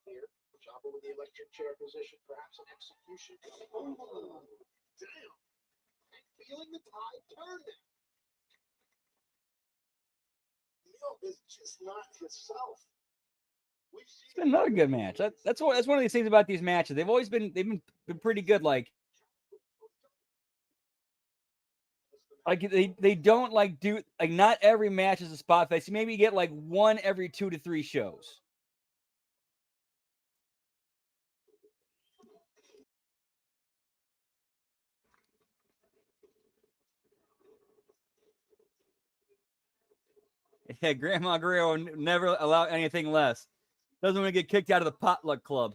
here. Chavo with the electric chair position, perhaps an execution. Oh, damn. And feeling the tide turn now. Neil is just not himself. It's been another good match. That's one of these things about these matches. They've been pretty good. Like they don't like do like not every match is a spot fest. You maybe get like one every 2 to 3 shows. Yeah, Grandma Guerrero never allow anything less. Doesn't want to get kicked out of the potluck club.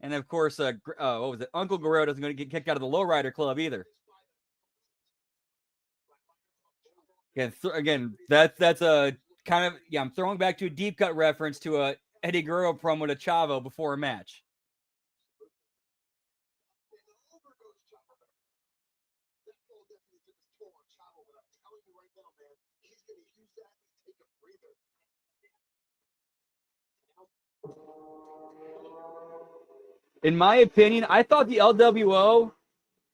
And of course, what was it? Uncle Guerrero doesn't going to get kicked out of the lowrider club either. Again, that's a kind of I'm throwing back to a deep cut reference to a Eddie Guerrero promo to Chavo before a match. In my opinion, I thought the LWO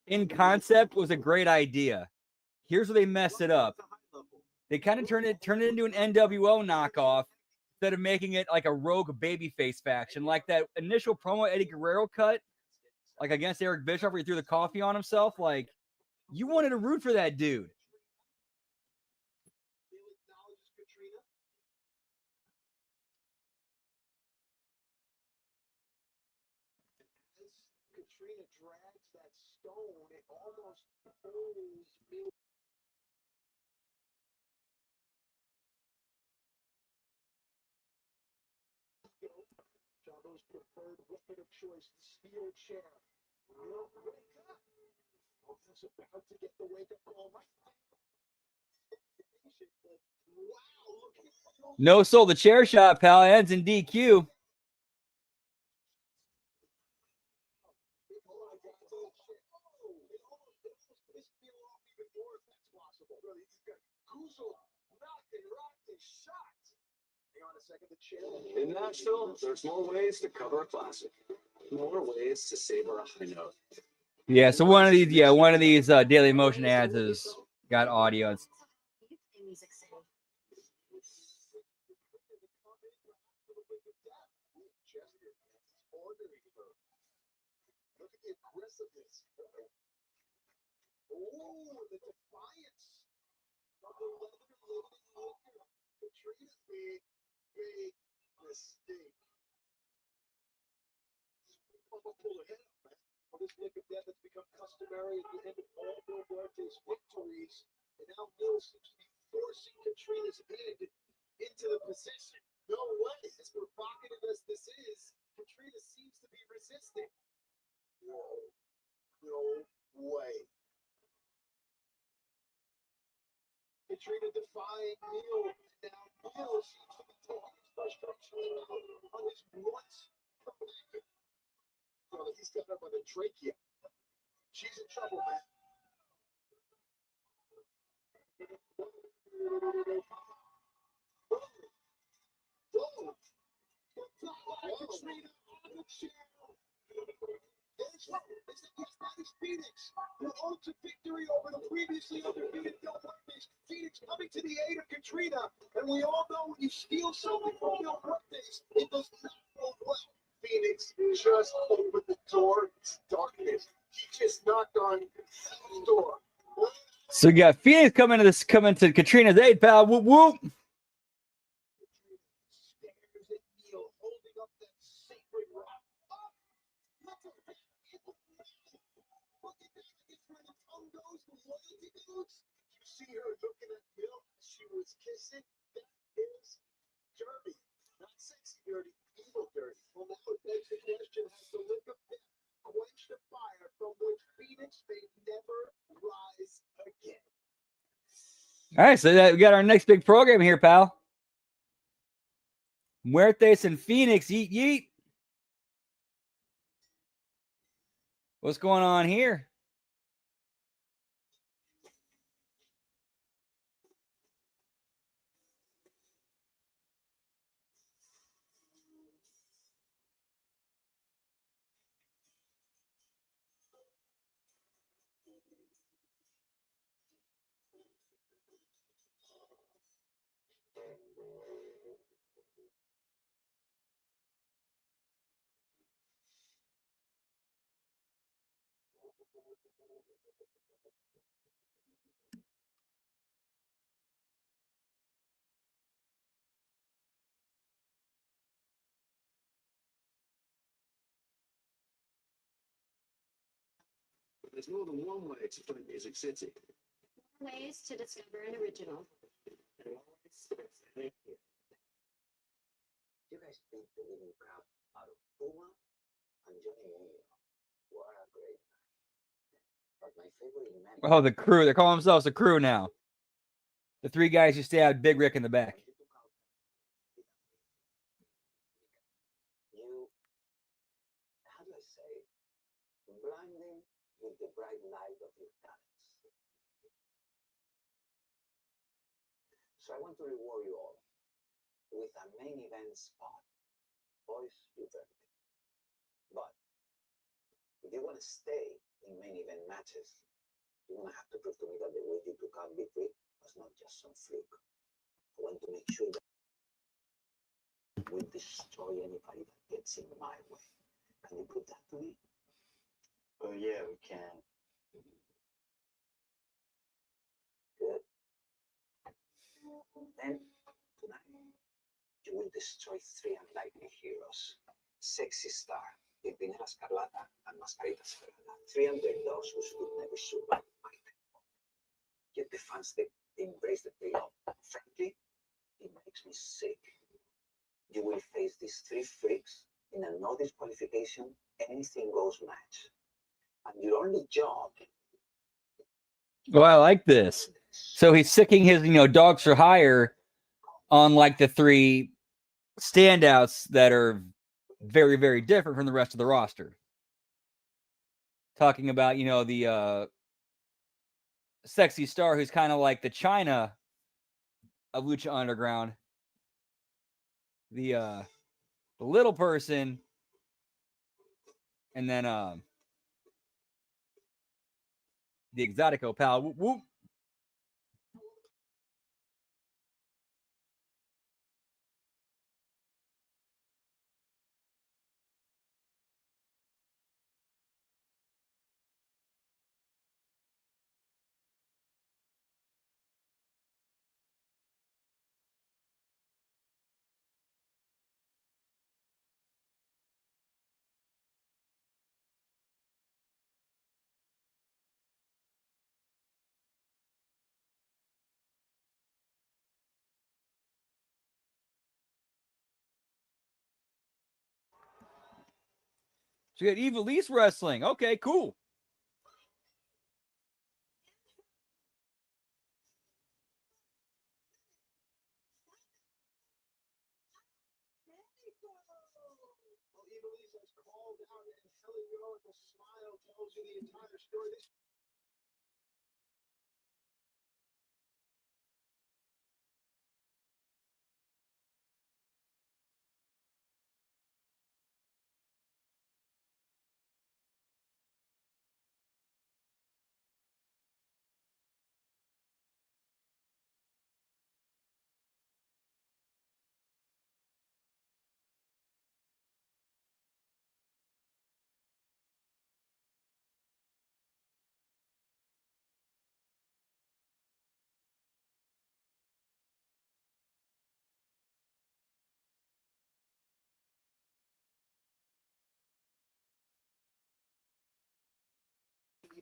in concept was a great idea. Here's where they messed it up. They kind of turned it into an NWO knockoff instead of making it like a rogue babyface faction. Like that initial promo Eddie Guerrero cut, like against Eric Bischoff where he threw the coffee on himself. Like, you wanted to root for that dude. Katrina drags that stone, it almost pulls Bill. Chavo's preferred weapon of choice, the steel chair. Bill, wake up! Almost about to get the wake-up call right now. Wow, look at No soul, the chair shot, pal, ends in DQ. In Nashville, there's more ways to cover a classic, more ways to savor a high note. Yeah, so one of these Daily Motion ads has got audio. Look at the aggressiveness. Oh, the defiance of the leather-loaded liquor. Katrina's big mistake. I'll pull her head up, man. What is lick of death that's become customary at the end of all Bill Duarte's victories, and now Bill seems to be forcing Katrina's head into the position. No way, as provocative as this is, Katrina seems to be resisting. Whoa, no way. Katrina defying Neil. Now Neil seems to be taking his frustration out on his once companion. Well, he's got up on the trachea. She's in trouble, man. Whoa! Katrina on the chair. It's the Cosmetics Phoenix. The ultimate victory over the previously undefeated Bill Murphy's. Phoenix coming to the aid of Katrina. And we all know when you steal something from Bill Murphy's, it does not go well. Phoenix just opened the door to darkness. He just knocked on the door. So you got Phoenix coming to Katrina's aid, pal. Whoop whoop. Stares at Neil holding up that sacred rock. Look at that. It's where the tongue goes, the loyalty goes. You see her looking at Bill as she was kissing? That is dirty. Not sexy dirty, evil dirty. Well, now it begs the question, has the lick of death quenched the fire from which Phoenix may never rise again? All right, so we got our next big program here, pal. Muertes and Phoenix, yeet yeet. What's going on here? There's more than one way to find Music City. Ways to discover an original. You guys beat the living crap out of Puma and Johnny Ayo. What a great night. But my favorite memory. Oh, the crew. They're calling themselves the crew now. The three guys who stabbed Big Rick in the back. You, how do I say it? Blinding with the bright light of your talents. So I want to reward you all with a main event spot. Boys, you earned it. But if you want to stay in main event matches, you're going to have to prove to me that the way you took out Big Rick was not just some fluke. I want to make sure that we destroy anybody that gets in my way. Can you prove that to me? Oh, yeah, we can. Good. Then, tonight, you will destroy three unlikely heroes. Sexy Star, Pimpinela Escarlata, and Mascarita Sagrada. Three underdogs who should never survive my temple. Yet the fans, they embrace the payoff. Frankly, it makes me sick. You will face these three freaks in a no disqualification, anything goes match. And your only job. Well, I like this. So he's sicking his, dogs for hire on like the three standouts that are very, very different from the rest of the roster. Talking about, the Sexy Star, who's kind of like the China of Lucha Underground. The little person, and then the Exotico pal. Whoop, whoop. So you got Evil East wrestling. Okay, cool. Well, Evilise has called out and telling you all the smile tells you the entire story. This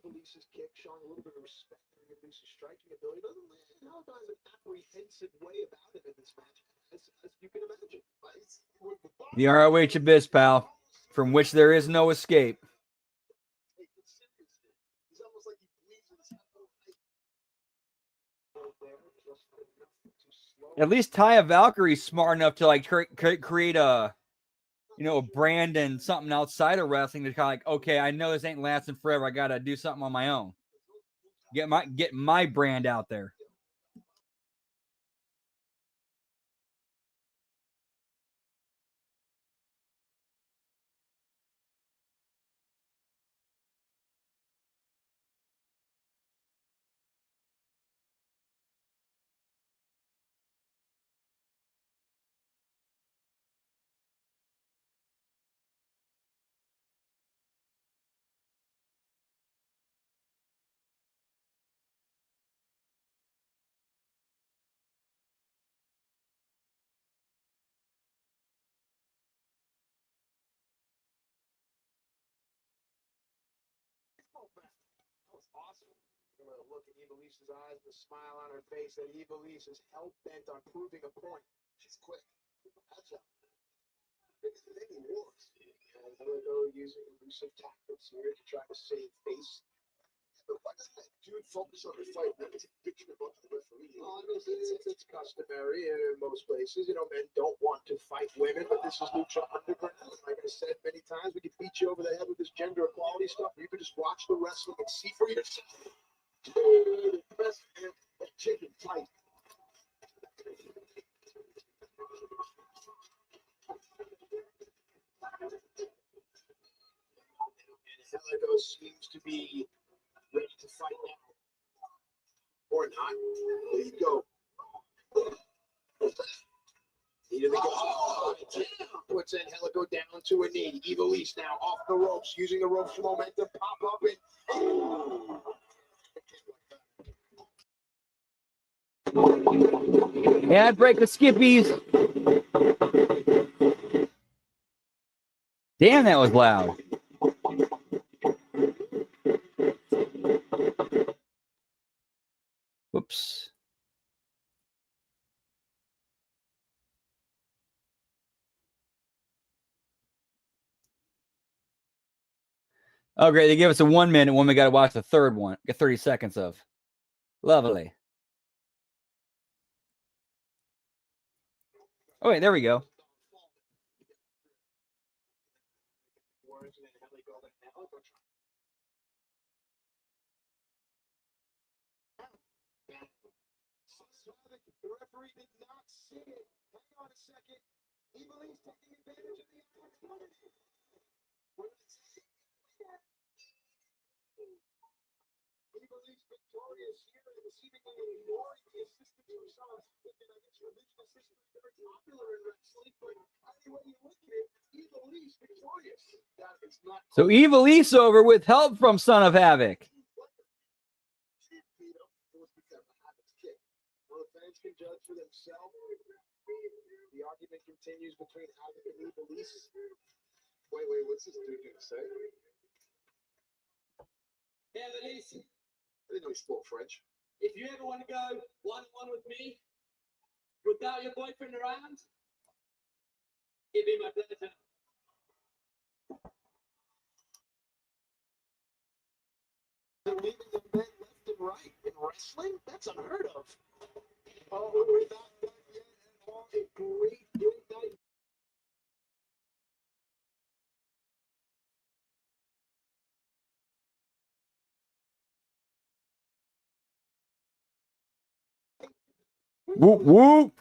Evilise's kick showing a little bit of respect for Evilise's striking ability. Doesn't land out on an apprehensive way about it in this match, as you can imagine. The ROH Abyss, pal, from which there is no escape. Take it seriously. It's almost like he believes in his At least Taya Valkyrie's smart enough to like create a, you know, a brand and something outside of wrestling to kind of like, okay, I know this ain't lasting forever. I gotta do something on my own. Get my brand out there. That was awesome. Look at Evilise's eyes, the smile on her face. That Evilise is hell bent on proving a point. She's quick. That's a it's many wars. And Helico using elusive tactics here to try to save face. But why doesn't that dude focus on the fight? That is a bitching about the referee. Well, I mean, it's customary in most places. You know, men don't want to fight women, but this is Lucha Underground. Like I said many times, we can beat you over the head with this gender equality stuff. You can just watch the wrestling and see for yourself. Dude, best man, that chicken fight. And Helico seems to be ready to fight now. Or not. There you go. Knee to the gut. Puts in Helico down to a knee. Evilise now off the ropes, using the ropes for momentum. Pop up and Yeah, break the skippies. Damn, that was loud. Whoops. Oh, great. They give us a 1 minute one. We got to watch the third one. Get 30 seconds of. Lovely. Oh, wait, there we go. The referee did not see it. Hang on a second. Evilise taking advantage of the opportunity. Evilise victorious here and seemingly ignoring the assistance from some. And I guess revisionist history very popular in wrestling, but any way you look at it, Evilise victorious. That is not. So Evil East over with help from Son of Havoc. Well, fans can judge for themselves. The argument continues between Havoc and Evilise. Wait, what's this dude gonna say? Yeah, Evilise, I didn't know he spoke French. if you ever want to go one-on-one with me, without your boyfriend around, it'd be my pleasure. They're leaving the men left and right. In wrestling, that's unheard of. Oh, we're not done yet at all. A great night. Whoop whoop.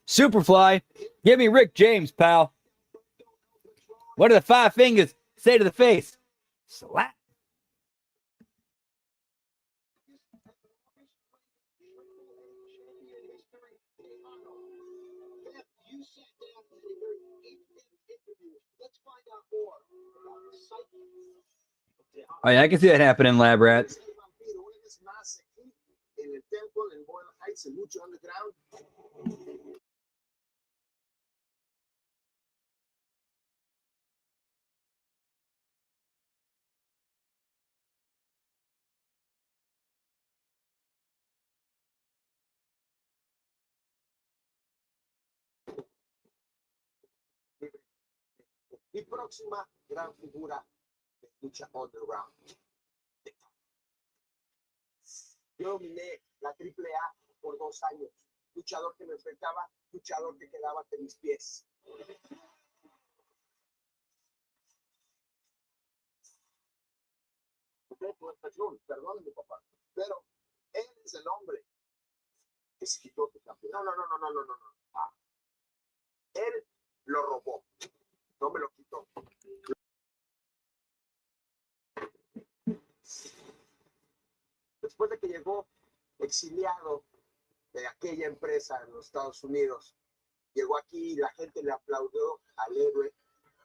Superfly, give me Rick James, pal. What do the 5 fingers say to the face? Slap. You sat down and had a very in-depth interview. Let's find out more about the psyche. Oh, yeah, I can see that happening, Lab Rat. En el temple en Boyle Heights en Lucha Underground. Mi próxima gran figura de Lucha Underground. Yo dominé la AAA por 2 años. Luchador que me enfrentaba, luchador que quedaba ante mis pies. Perdón, mi papá, pero él es el hombre que se quitó tu campeón. No. Ah, él lo robó, no me lo quitó. Después de que llegó exiliado de aquella empresa en los Estados Unidos, llegó aquí y la gente le aplaudió al héroe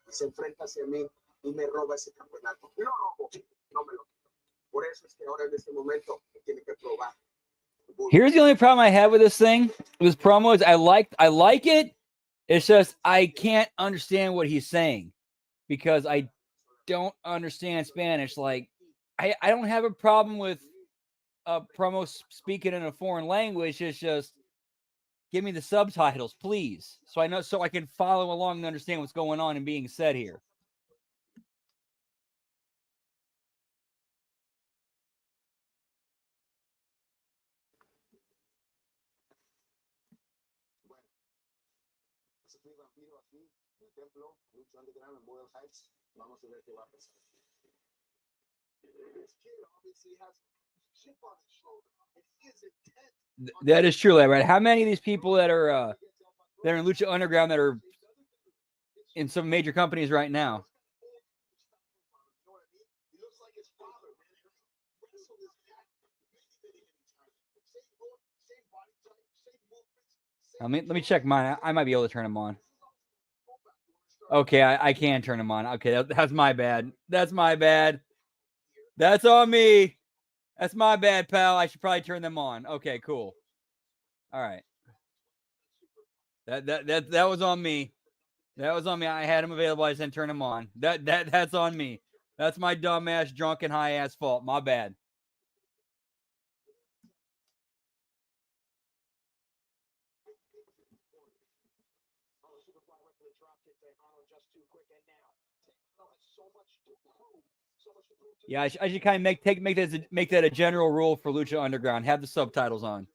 y se enfrenta hacia mí y me roba ese campeonato. Lo robó, no me lo quitó. Por eso es que ahora en este momento me tiene que probar. Here's the only problem I have with this thing. This promo is I like it. It's just I can't understand what he's saying because I don't understand Spanish. Like I don't have a problem with a promo speaking in a foreign language. It's just give me the subtitles, please, so I know, so I can follow along and understand what's going on and being said here. That is true, right? How many of these people that are in Lucha Underground that are in some major companies right now? Let me check mine. I might be able to turn them on. Okay, I can turn them on. Okay, that's my bad. That's my bad. That's on me. That's my bad, pal. I should probably turn them on. Okay, cool. All right. That was on me. That was on me. I had them available. I just didn't turn them on. That's on me. That's my dumbass, drunken, high ass fault. My bad. Yeah, I should kind of make that a general rule for Lucha Underground. Have the subtitles on.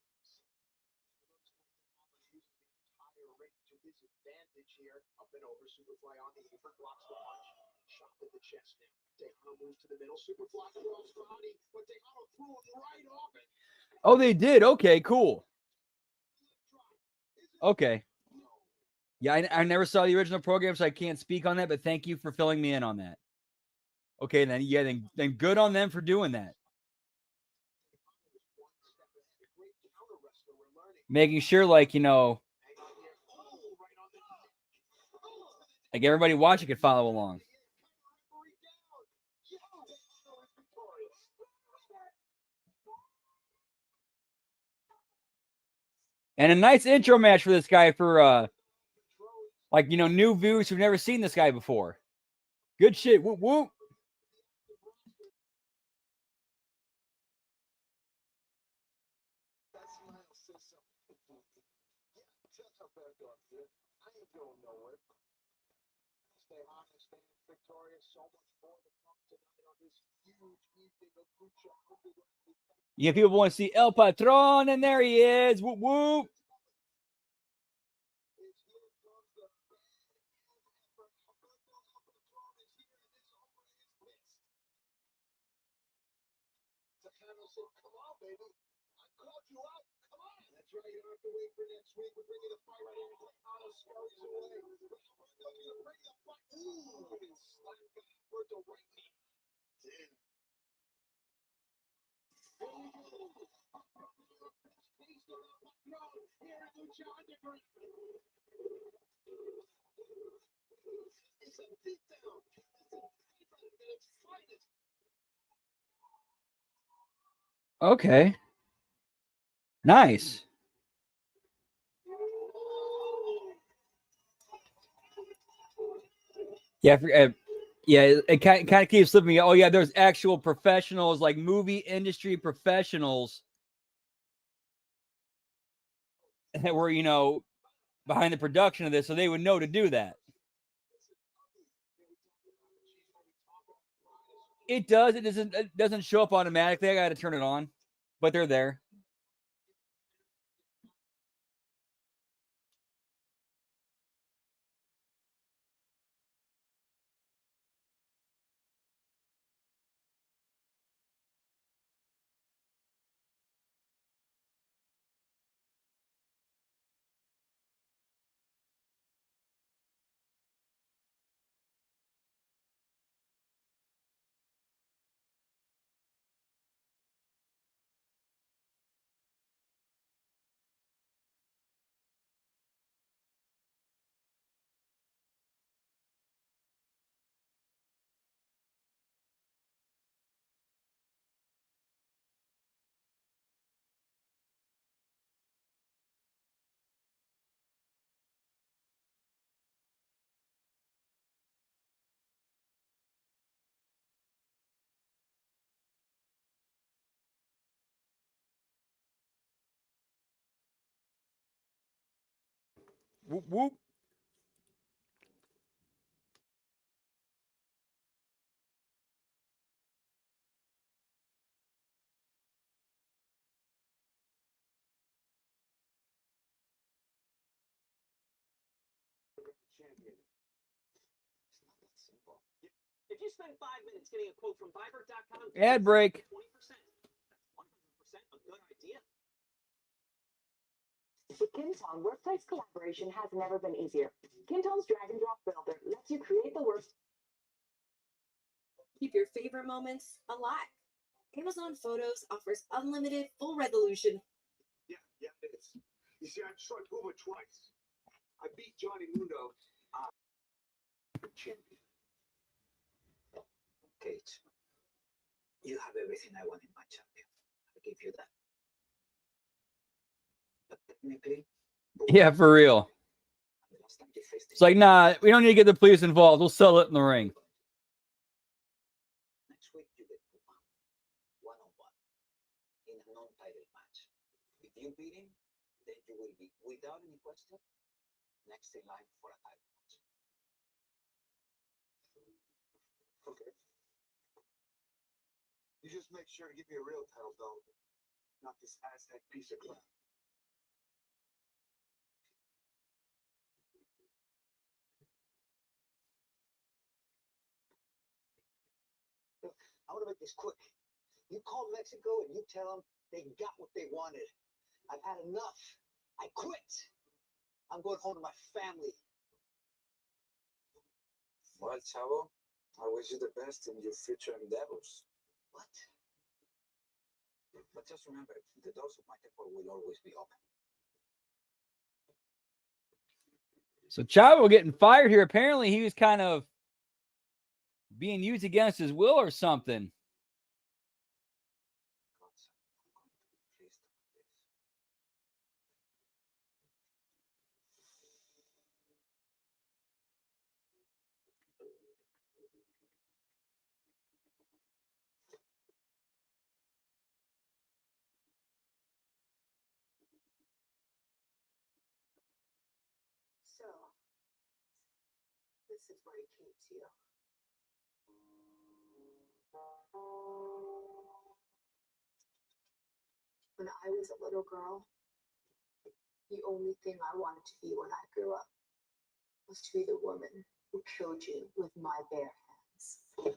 Superfly on the apron, blocks the punch. Shot in the chest now. Tejano moves to the middle. Superfly throws Ronnie, but Tejano threw him right off it. Oh, they did. Okay, cool. Okay. Yeah, I never saw the original program, so I can't speak on that, but thank you for filling me in on that. Okay, then yeah, then good on them for doing that. Making sure, like, you know, like everybody watching could follow along. And a nice intro match for this guy for like, you know, new viewers who've never seen this guy before. Good shit. Whoop whoop. Yeah, people want to see El Patron, and there he is. Whoop whoop. Come on, baby. I called you out. Come on. That's right. You don't have to wait for next week. We're bringing the fight right here. Tejano scurries away. We're looking to bring the fight. Ooh, and slap back for the right knee. Damn. It's a beatdown. Okay. Nice. Yeah, it kind of keeps slipping me. Oh yeah, there's actual professionals, like movie industry professionals that were, you know, behind the production of this, so they would know to do that. It does. It doesn't show up automatically. I got to turn it on, but they're there. Whoop whoop. If you spend 5 minutes getting a quote from Viber.com, Ad break. 20%. 100% a good idea. With Kinton, workplace collaboration has never been easier. Kinton's drag and drop builder lets you create the work. Keep your favorite moments alive. Amazon Photos offers unlimited full resolution. Yeah, it is. You see, I struck Puma twice. I beat Johnny Mundo. Champion. Kate, you have everything I want in my champion. I give you that. But technically, Yeah, for real. the last time you faced It's like, nah, we don't need to get the police involved. We'll settle it in the ring. next week you get Puma one-on-one in a non-title match. If you beat him, then you will be, without any question, next in line for a title match. Okay. You just make sure to give me a real title belt, not this Aztec piece of crap. I want to make this quick. You call Mexico and you tell them they got what they wanted. I've had enough. I quit. I'm going home to my family. Well, Chavo, I wish you the best in your future endeavors. What? But just remember, the doors of my temple will always be open. So Chavo getting fired here. Apparently he was kind of being used against his will or something. So, this is where he keeps you. When I was a little girl, the only thing I wanted to be when I grew up was to be the woman who killed you with my bare hands.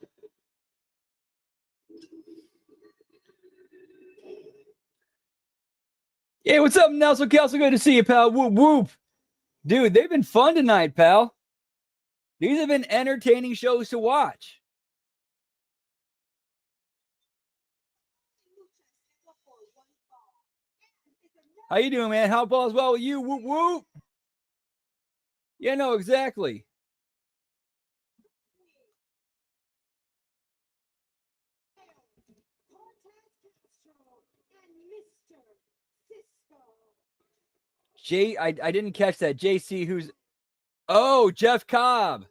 Hey, what's up, Nelson Kelso? Good to see you, pal. Whoop, whoop. Dude, they've been fun tonight, pal. These have been entertaining shows to watch. How you doing, man? How all's well with you? Whoop, whoop. Yeah, no, exactly. I didn't catch that. JC, who's... Oh, Jeff Cobb.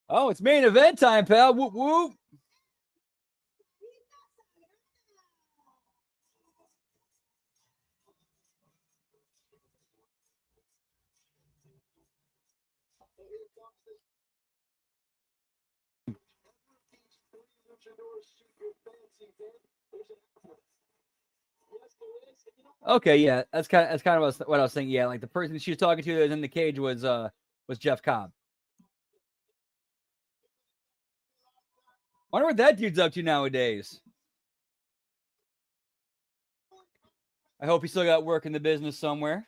Oh, it's main event time, pal. Whoop, whoop. Okay, yeah, that's kind of what I was thinking. Yeah, like the person she was talking to that was in the cage was Jeff Cobb. Wonder what that dude's up to nowadays. I hope he still got work in the business somewhere.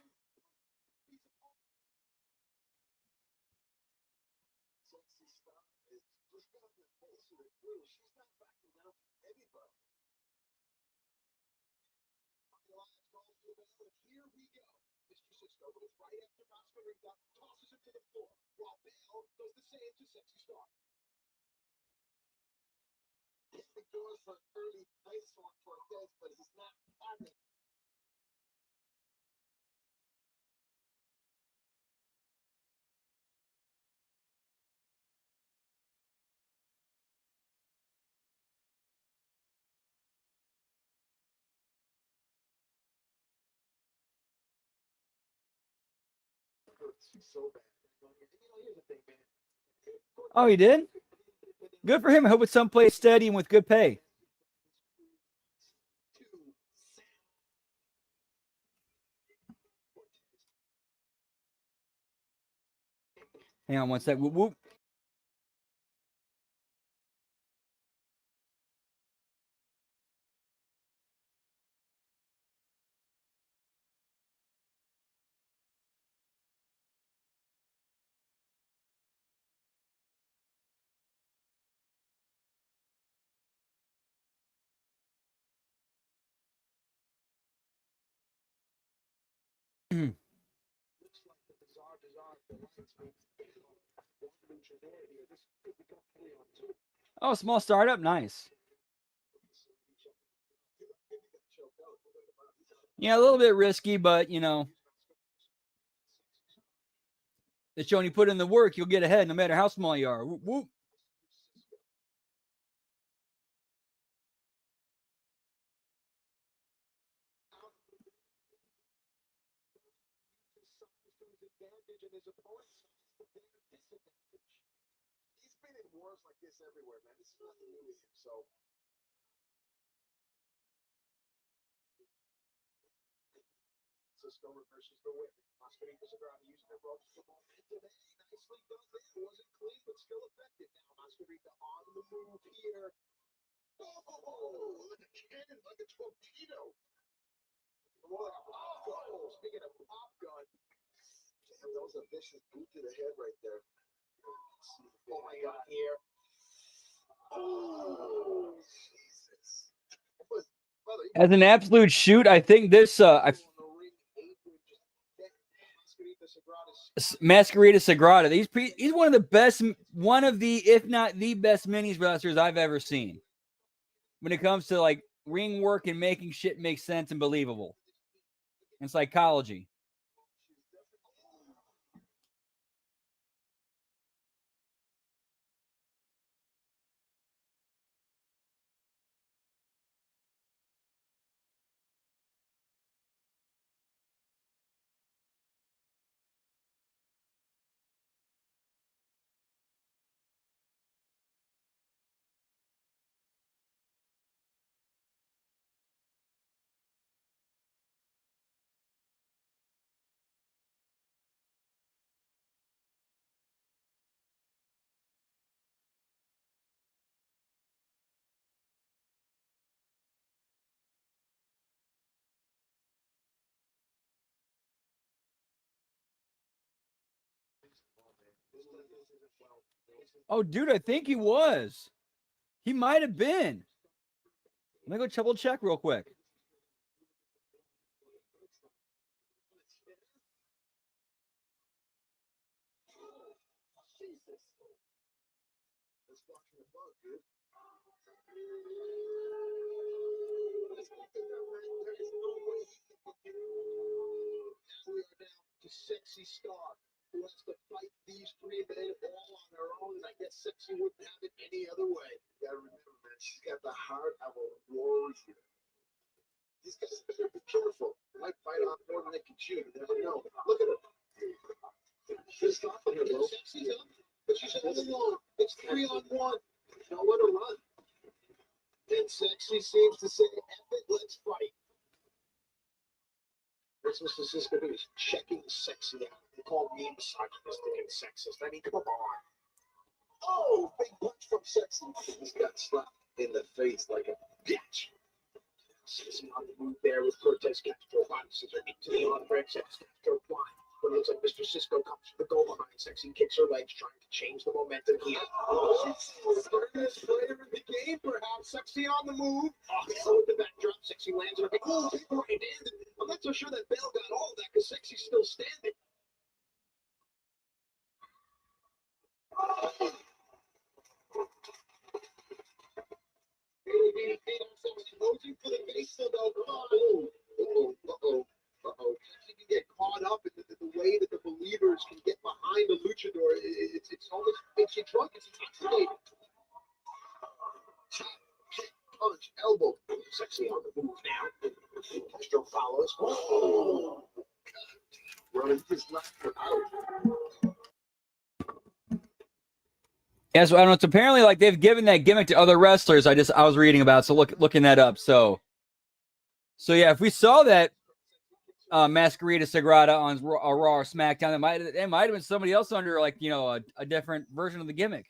Oh, he did? Good for him. I hope it's someplace steady and with good pay. Hang on one sec. Whoop, whoop. Oh, small startup. Nice. Yeah, a little bit risky, but, you know, it's showing you put in the work, you'll get ahead no matter how small you are. Whoop, whoop. Francisco reverses the win. Mascarita Sagrada using their ropes for momentum. Nicely done there. Wasn't clean, but still effective. Now Mascarita on the move here. Oh, like a cannon, like a torpedo. What a pop gun. Speaking of pop gun. Damn, that was a vicious boot to the head right there. Oh my God, here. Oh, Jesus. As an absolute shoot, I think this Masquerita Sagrada. He's one of the best, one of the, if not the best minis wrestlers I've ever seen. When it comes to like ring work and making shit make sense and believable. And psychology. Oh, dude, I think he was. He might have been. Let me go double check real quick. We are down to Sexy Star, who has to fight these three men all on their own, and I guess Sexy wouldn't have it any other way. You gotta remember, man, she's got the heart of a warrior. These guys better be careful. They might fight off more than they can chew. You never know. Look at her. She's stopping her, though. Sexy's up, but she's holding on. It's 3-on-1. Don't let her run. And Sexy seems to say, F it, let's fight. What's Mr. Cisco doing? He's checking Sexy out. They call me misogynistic and sexist. I mean, come on. Oh, big punch from Sexy. He's got slapped in the face like a bitch. Sexy on the move there with Cortez Castro. Body scissor into the arm break. Sexy Castro flying. But it looks like Mr. Cisco comes to the goal behind. Sexy kicks her legs, trying to change the momentum here. Oh, Sexy player in the game, perhaps. Sexy on the move. Oh, with the backdrop. Sexy lands on her feet. Oh, right-handed. I'm not so sure that Bale got all of that because Sexy's still standing. Posing for the face, though. Come on. Uh-oh. Sexy can get caught up in the way that the believers can get behind the luchador. It's almost makes you drunk. It's intoxicating. Chop, kick, punch, elbow. Sexy on the move now. Castro follows. Oh, running his left foot out. Yeah, so I don't know. It's apparently like they've given that gimmick to other wrestlers. I was reading about, so looking that up. So yeah, if we saw that Masquerita Sagrada on Raw or SmackDown, it might have been somebody else under like a different version of the gimmick.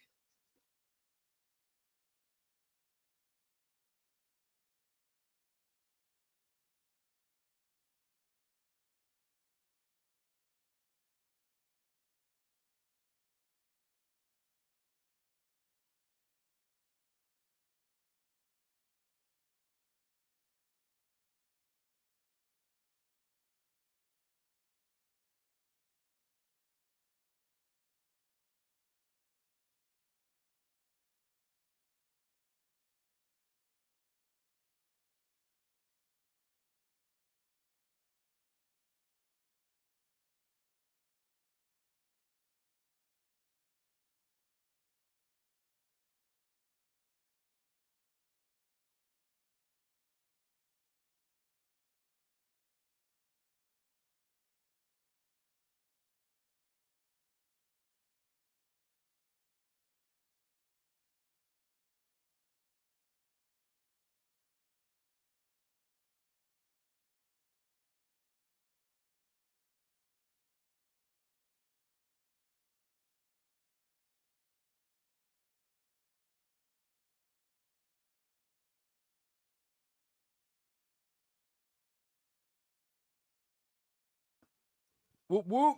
Whoop whoop.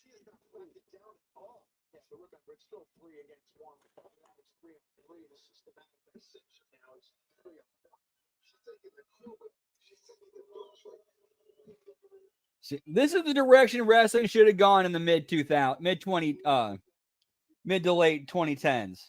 She has not left it down at all. Yeah, but remember, it's still 3 against 1. Now it's 3 on 3. The systematic dissection now is 3 on 1. She's taking the crew, but she's taking the moves right. See, this is the direction wrestling should have gone in the mid to late 2010s.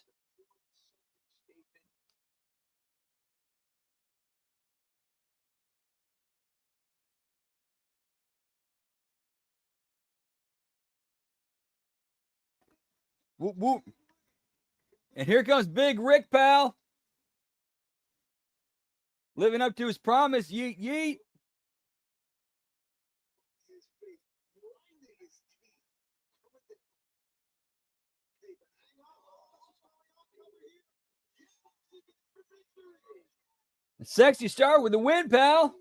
Whoop whoop. And here comes Big Rick, pal. Living up to his promise. Yeet yeet. Sexy Star with the win, pal.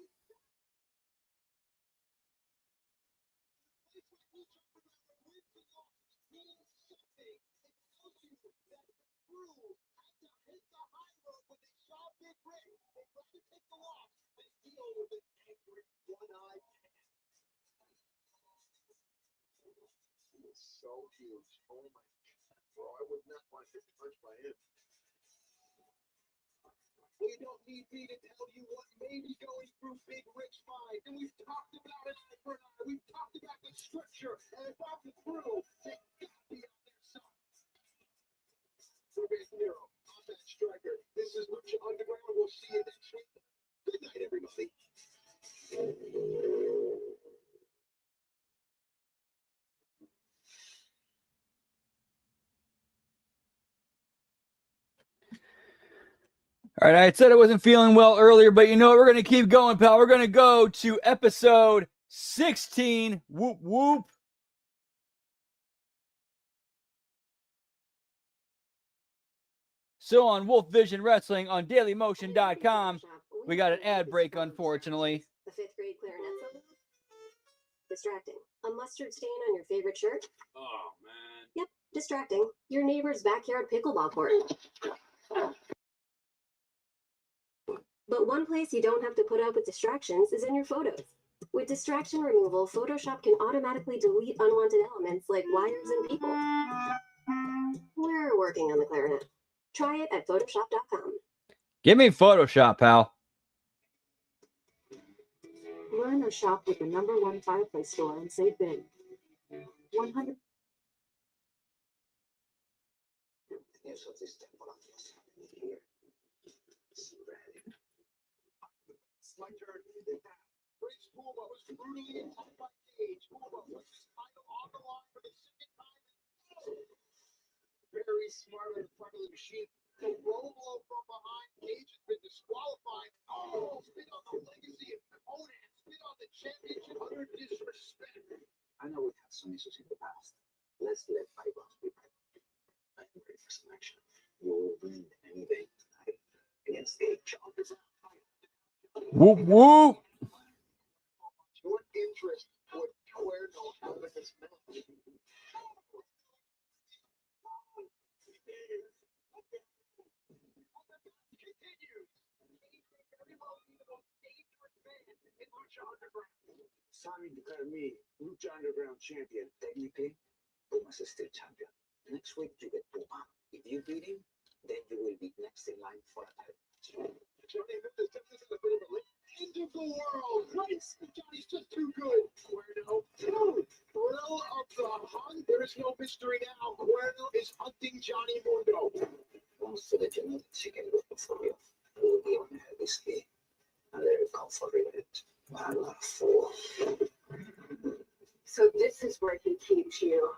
So huge. Oh my God, bro. I would not want to get punched by him. Well, you don't need me to tell you what may be going through Big Rick's mind. And we've talked about it for an hour. We've talked about the structure and about the crew. They got to be on their side. For Big Nero, I'm that striker. This is Lucha Underground. We'll see you next week. Good night, everybody. All right, I said I wasn't feeling well earlier, but you know what? We're going to keep going, pal. We're going to go to episode 16. Whoop, whoop. So on Wolf Vision Wrestling on DailyMotion.com, we got an ad break, unfortunately. The 5th grade clarinet solo? Distracting. A mustard stain on your favorite shirt? Oh, man. Yep, distracting. Your neighbor's backyard pickleball court. But one place you don't have to put up with distractions is in your photos. With distraction removal, Photoshop can automatically delete unwanted elements like wires and people. We're working on the clarinet. Try it at Photoshop.com. Give me Photoshop, pal. Learn or shop with the #1 fireplace store and save big. 100. The news of this temple was happening here. Spreading. It's my turn. Prince Puma was brutally attacked by Cage. Puma puts his title on the line for the second time. Very smart on the front of the machine. The roll blow from behind. Cage has been disqualified. Oh, spit on the legacy of Conan. Spit on the championship. Utter disrespect. I know we had some issues in the past. Let's let bygones be bygones. I'm ready for some action. You will win any day tonight against HMG. Whoop, whoop. What interest would Cuerno have in this match? Sammy declared me Lucha Underground champion. Technically, Puma's still champion. Next week you get Puma. If you beat him, then you will be next in line for a title. Johnny, this is a bit of a leap into the world. Nice. Johnny's just too good. Cuerno, dude. Thrill of the hunt. There is no mystery now. Cuerno is hunting Johnny Mundo. Wants to let you know that she can look for you. You will be on her whiskey. And let her come for revenge. I'm not a fool. So this is where he keeps you.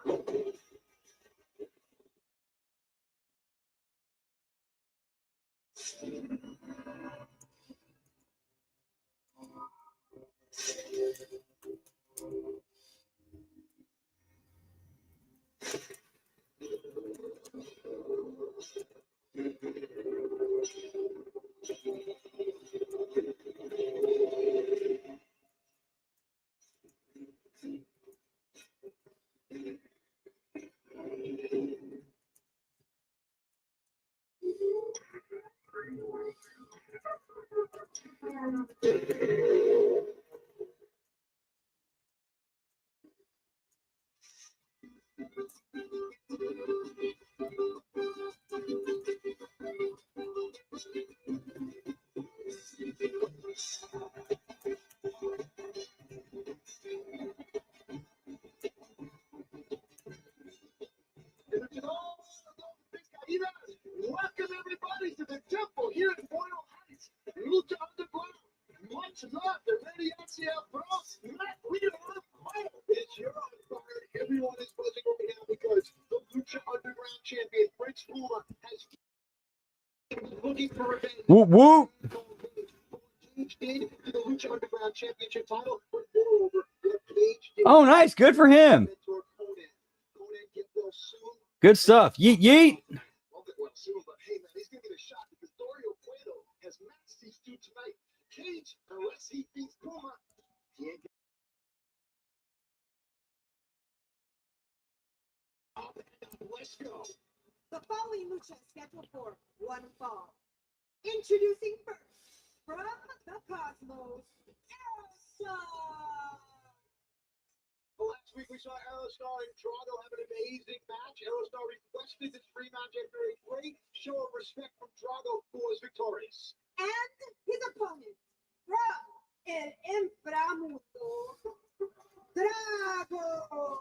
Welcome everybody to the temple here in Boyle Heights. Lucha Underground. Much love. The Ready NCL Bros. Matt Wheeler. It's your fire. Everyone is buzzing over now because the Lucha Underground champion, Prince Puma, has looking for revenge. Whoop whoop. Page did to the Lucha Underground championship title, but moreover, the Page did. Oh, nice. Good for him. Conan get well soon. Good stuff. Yeet yeet. Won't get well soon, but hey man, he's gonna get a shot because Dario Cueto has matched these two tonight. Cage, unless he beats Puma, he ain't Let's go. The following lucha is scheduled for one fall. Introducing first, from the Cosmos, Aerostar. Last week we saw Aerostar and Toronto have an amazing match. Aerostar requested this rematch after a great show of respect from Drago, who was victorious. And his opponent, from El Inframundo, Drago.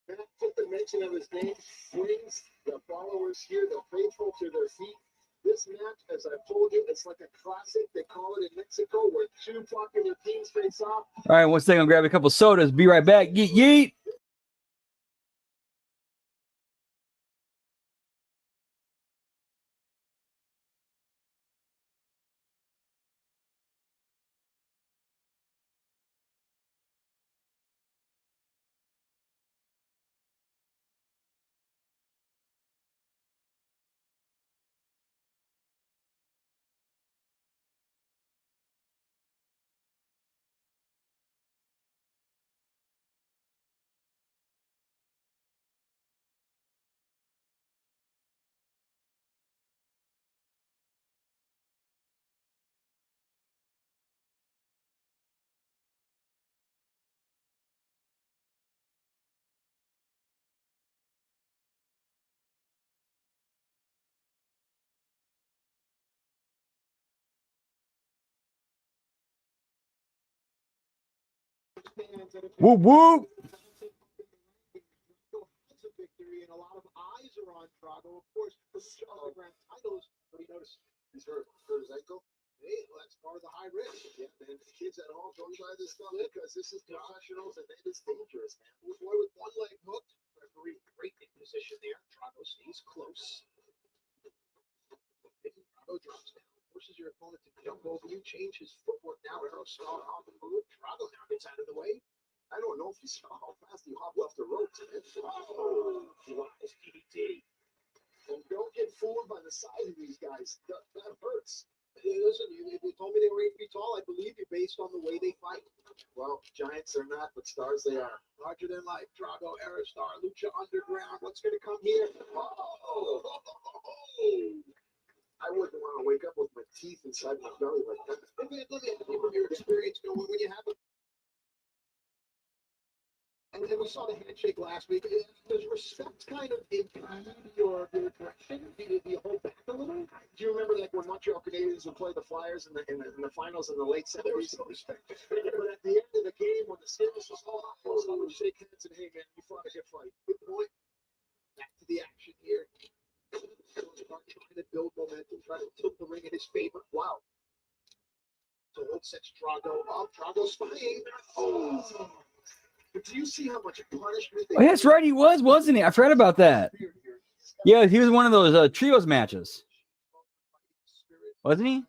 And I put the mention of his name brings the followers here, the faithful, to their feet. This match, as I've told you, it's like a classic. They call it in Mexico, where two popular teams face off. All right, one second. I'll grab a couple sodas. Be right back. Yeet yeet. Whoop whoop. Victory, and a lot of eyes are on Drago, of course, for the Underground titles. But you notice he's hurt his ankle. Hey, well, that's part of the high risk. Yeah, man. Kids at home, don't try this stuff because this is professionals and it is dangerous, man. Boy with one leg hooked. Referee, great in position there. Drago stays close. Drago drops down. Forces your opponent to jump over you. Change his footwork now. Aerostar on the move. Drago now gets out of the way. I don't know if you saw how fast he hopped off the ropes. Oh, flies DDT. And don't get fooled by the size of these guys. That hurts. Hey, listen, you told me they were 8 feet tall. I believe you based on the way they fight. Well, giants are not, but stars they are. Larger than life. Drago, Aerostar, Lucha Underground. What's going to come here? Oh. I wouldn't want to wake up with my teeth inside my belly like that. Let me from your experience, when you have a and we saw the handshake last week. Does respect kind of impede your direction? Do you hold back a little? Do you remember like when Montreal Canadiens would play the Flyers in the finals in the late 70s? There was no respect. But at the end of the game, when the series was all off, I would shake hands and, hey man, you fought a good fight. Good point. Back to the action here. Start trying to build momentum, try to tilt the ring in his favor. Wow. So it sets Drago up. Drago's spying. Oh. But do you see how much punishment? Oh, that's right. He was, wasn't he? I forgot about that. Yeah, he was one of those trios matches. Wasn't he?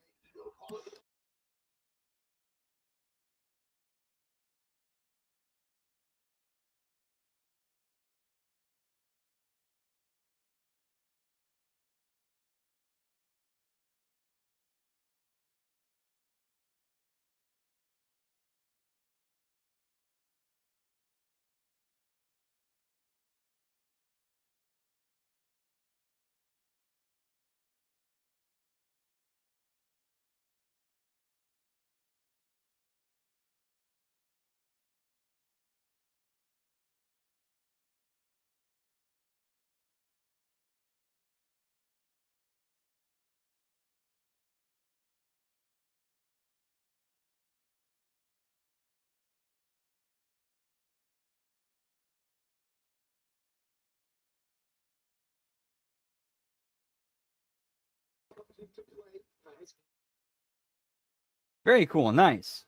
Very cool. Nice.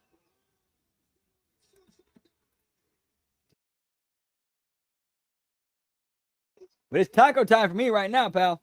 But it's taco time for me right now, pal.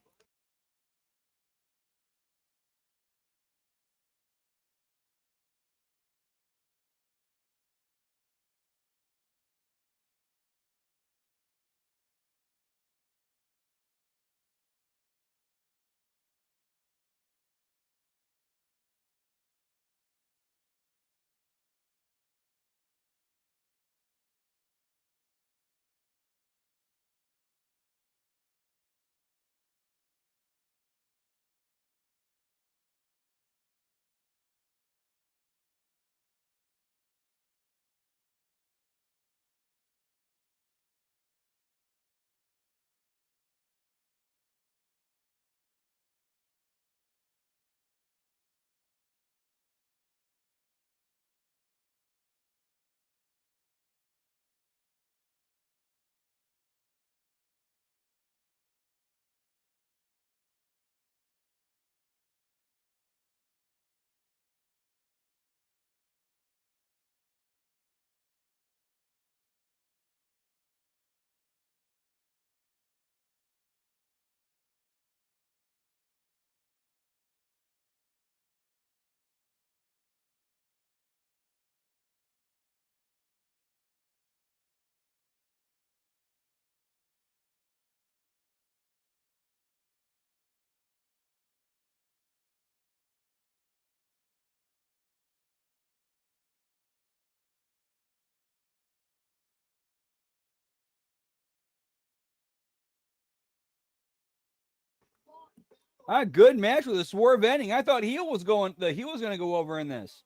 A good match with a swerve ending. I thought the heel was going to go over in this.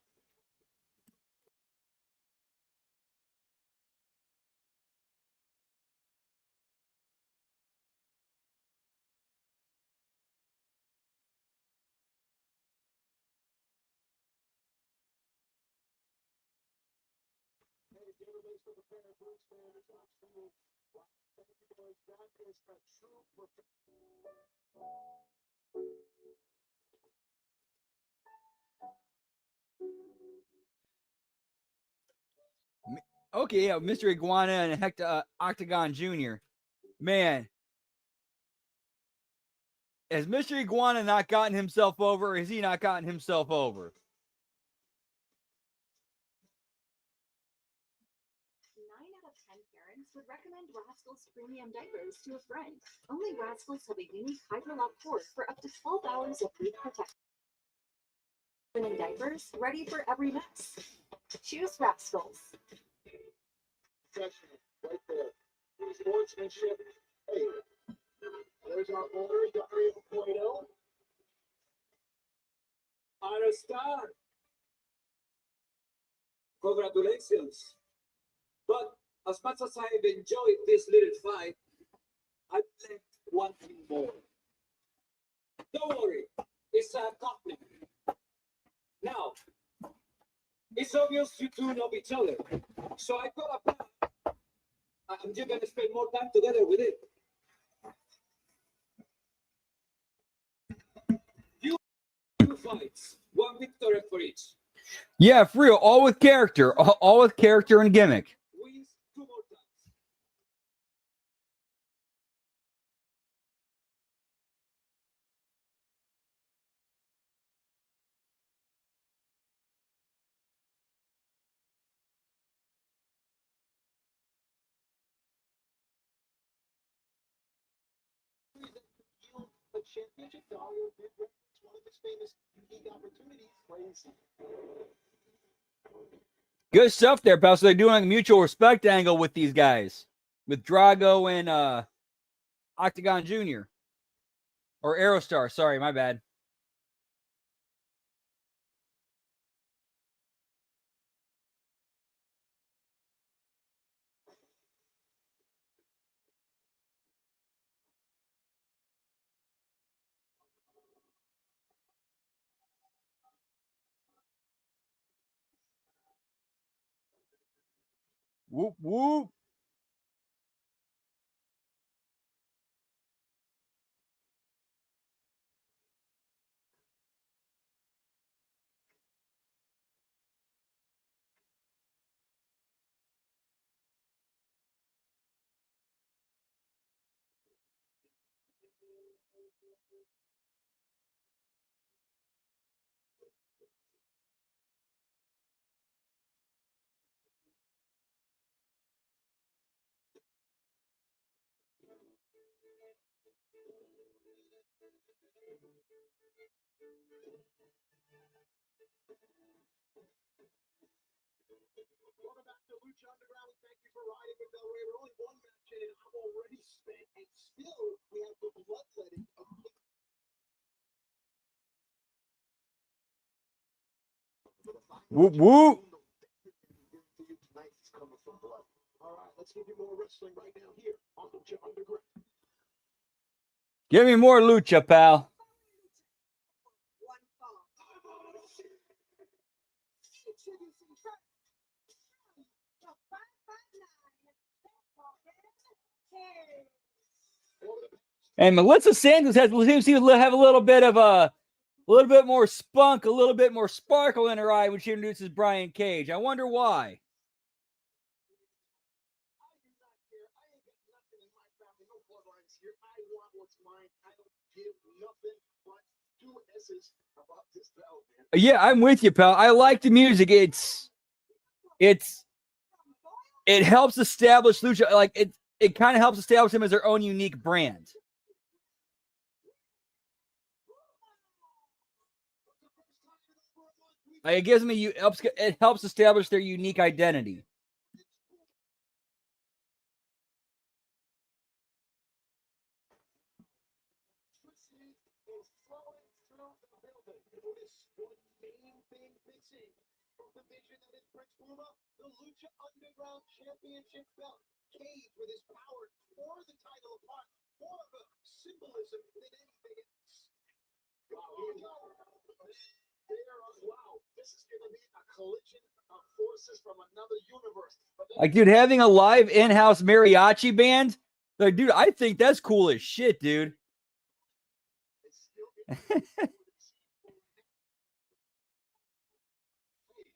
Okay, yeah, Mr. Iguana and Hector Octagon Jr. Man, has Mr. Iguana not gotten himself over, or has he not gotten himself over? 9 out of 10 parents would recommend Rascals premium diapers to a friend. Only Rascals have a unique hydrolock cord for up to 12 hours of leak protection. In diapers, ready for every mess. Choose Rascals. Right there. Sportsmanship. Hey, there's our order, Dario Cueto. Our star. Congratulations. But as much as I've enjoyed this little fight, I've left one thing more. Don't worry, it's a compliment. Now, it's obvious you two love each other. So I got a plan, and you're gonna spend more time together with it. Two fights, one victory for each. Yeah, for real. All with character. All with character and gimmick. Wins 2 more times. championship Dario did reference one of his famous unique opportunities. Crazy. Good stuff there, pal. So they're doing a mutual respect angle with these guys, with Drago and Octagon Jr. or Aerostar. Sorry, my bad. Whoop whoop. Welcome back to Lucha Underground. Thank you for riding with Del Rey. We're only one match in, and I'm already spent, and still we have the bloodletting of Whoop whoop. Tonight is coming from blood. All right, let's give you more wrestling right now here on Lucha Underground. Give me more Lucha, pal. One fall. Introducing first, the 559. And Melissa Sanders seems to have a little bit of a little bit more spunk, a little bit more sparkle in her eye when she introduces Brian Cage. I wonder why. I do not care. I ain't got nothing in my family, no bloodlines here. I want what's mine. I don't give nothing but two S's about this belt, man. Yeah, I'm with you, pal. I like the music. It helps establish Lucha. Like it kind of helps establish them as their own unique brand. It gives me it helps establish their unique identity. The Lucha Underground Championship belt. Cage with his power tore the title apart. More of a symbolism than anything else. Wow, here we go. Wow, this is going to be a collision of forces from another universe. Like, dude, having a live in-house mariachi band, like, dude, I think that's cool as shit, dude.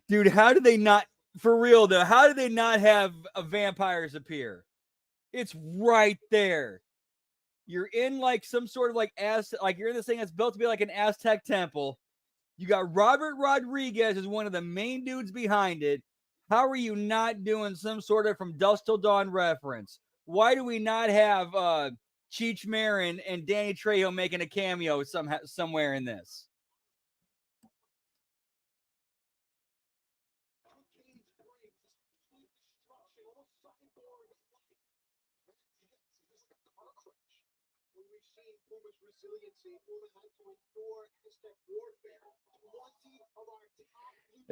Dude, how did they not, for real though, how did they not have vampires appear? It's right there. You're in like some sort of like you're in this thing that's built to be like an Aztec temple. You got Robert Rodriguez as one of the main dudes behind it. How are you not doing some sort of From Dusk Till Dawn reference? Why do we not have Cheech Marin and Danny Trejo making a cameo somewhere in this?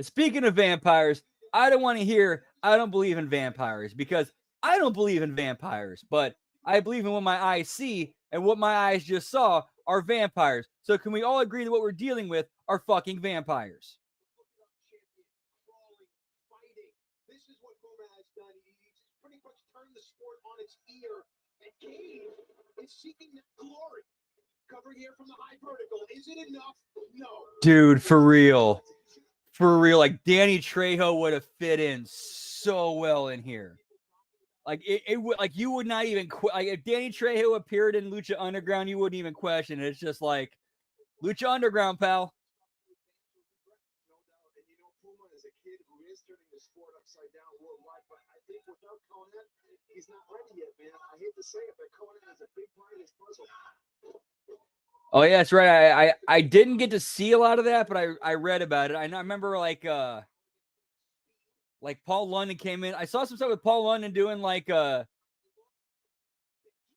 Speaking of vampires, I don't want to hear I don't believe in vampires, because I don't believe in vampires, but I believe in what my eyes see, and what my eyes just saw are vampires. So can we all agree that what we're dealing with are fucking vampires? This is what Puma has done. He's pretty much turned the sport on its ear, and Cage is seeking that glory. Covering here from the high vertical. Is it enough? No. Dude, for real. For real. Like, Danny Trejo would have fit in so well in here. Like, it would, like, you would not even, like, if Danny Trejo appeared in Lucha Underground, you wouldn't even question it. It's just like, Lucha Underground, pal. And you know, Puma is a kid who is turning the sport upside down worldwide, but I think without Conan, he's not ready yet, man. I hate to say it, but Conan is a big part of this puzzle. Oh yeah, that's right. I didn't get to see a lot of that, but I read about it. I remember like Paul London came in. I saw some stuff with Paul London doing like a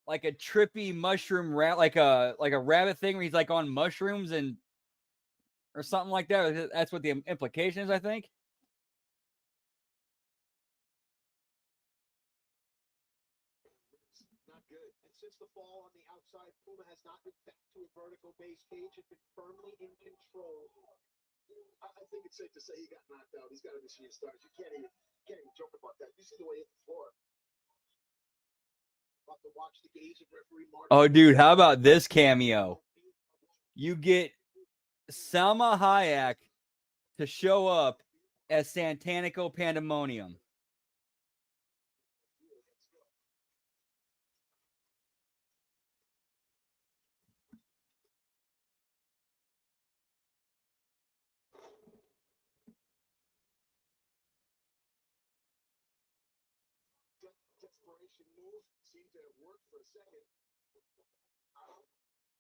trippy mushroom like a rabbit thing where he's like on mushrooms and or something like that. That's what the implication is, I think. Not good. And since the fall on the outside, Puma has not been back to a vertical base. Cage has been firmly in control. I think it's safe to say he got knocked out. He's got a machine stars. You can't even joke about that. You see the way he hit the floor. About to watch the gaze of referee Martin. Oh, dude, how about this cameo? You get Salma Hayek to show up as Santanico Pandemonium. Desperation move seemed to have worked for a second.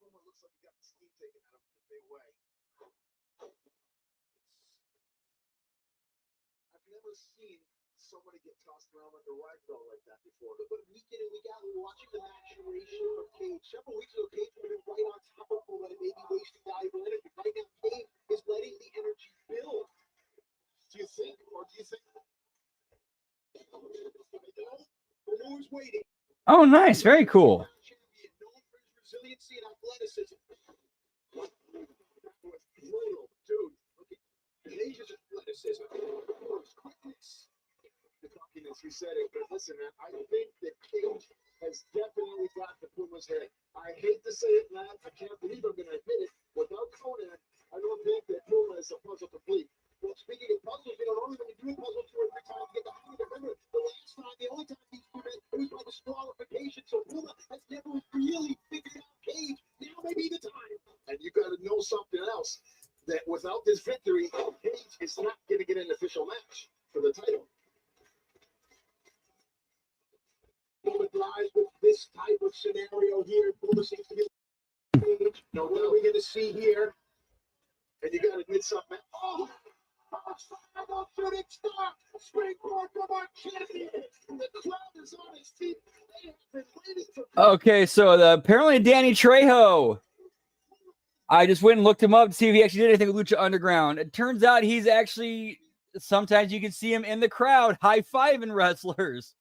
Puma looks like he got the steam taken out of him in a big way. I've never seen somebody get tossed around like a ragdoll like that before. But week in and week out, we're watching the maturation of Cage. Several weeks ago, Cage would have been right on top of Puma and maybe wasting valuable energy. Right now, Cage is letting the energy build. Do you think, or do you think? The move's waiting. Oh, nice. Very cool. Champion, known for his resiliency and athleticism. Brutal, dude. Cage's athleticism. Quickness. The cockiness, you said it, but listen, man, I think that Cage has definitely got the Puma's head. I hate to say it, man. I can't believe I'm going to admit it. Without Conan, I don't think that Puma is a puzzle complete. Well, speaking of puzzles, normally when you do a puzzle 2 or 3 times, you get the hang of it. Remember, the last time, the only time these two met, it was by disqualification. So Puma has never really figured out Cage. Now may be the time. And you got to know something else, that without this victory, Cage is not going to get an official match for the title. Puma drives with this type of scenario here. Puma seems to be Cage. Now, what are we going to see here? And you got to admit something. Oh! Shooting star, springboard from our champion. The crowd is on its feet. They have been waiting for. Okay, so apparently Danny Trejo. I just went and looked him up to see if he actually did anything with Lucha Underground. It turns out he's actually, sometimes you can see him in the crowd high-fiving wrestlers.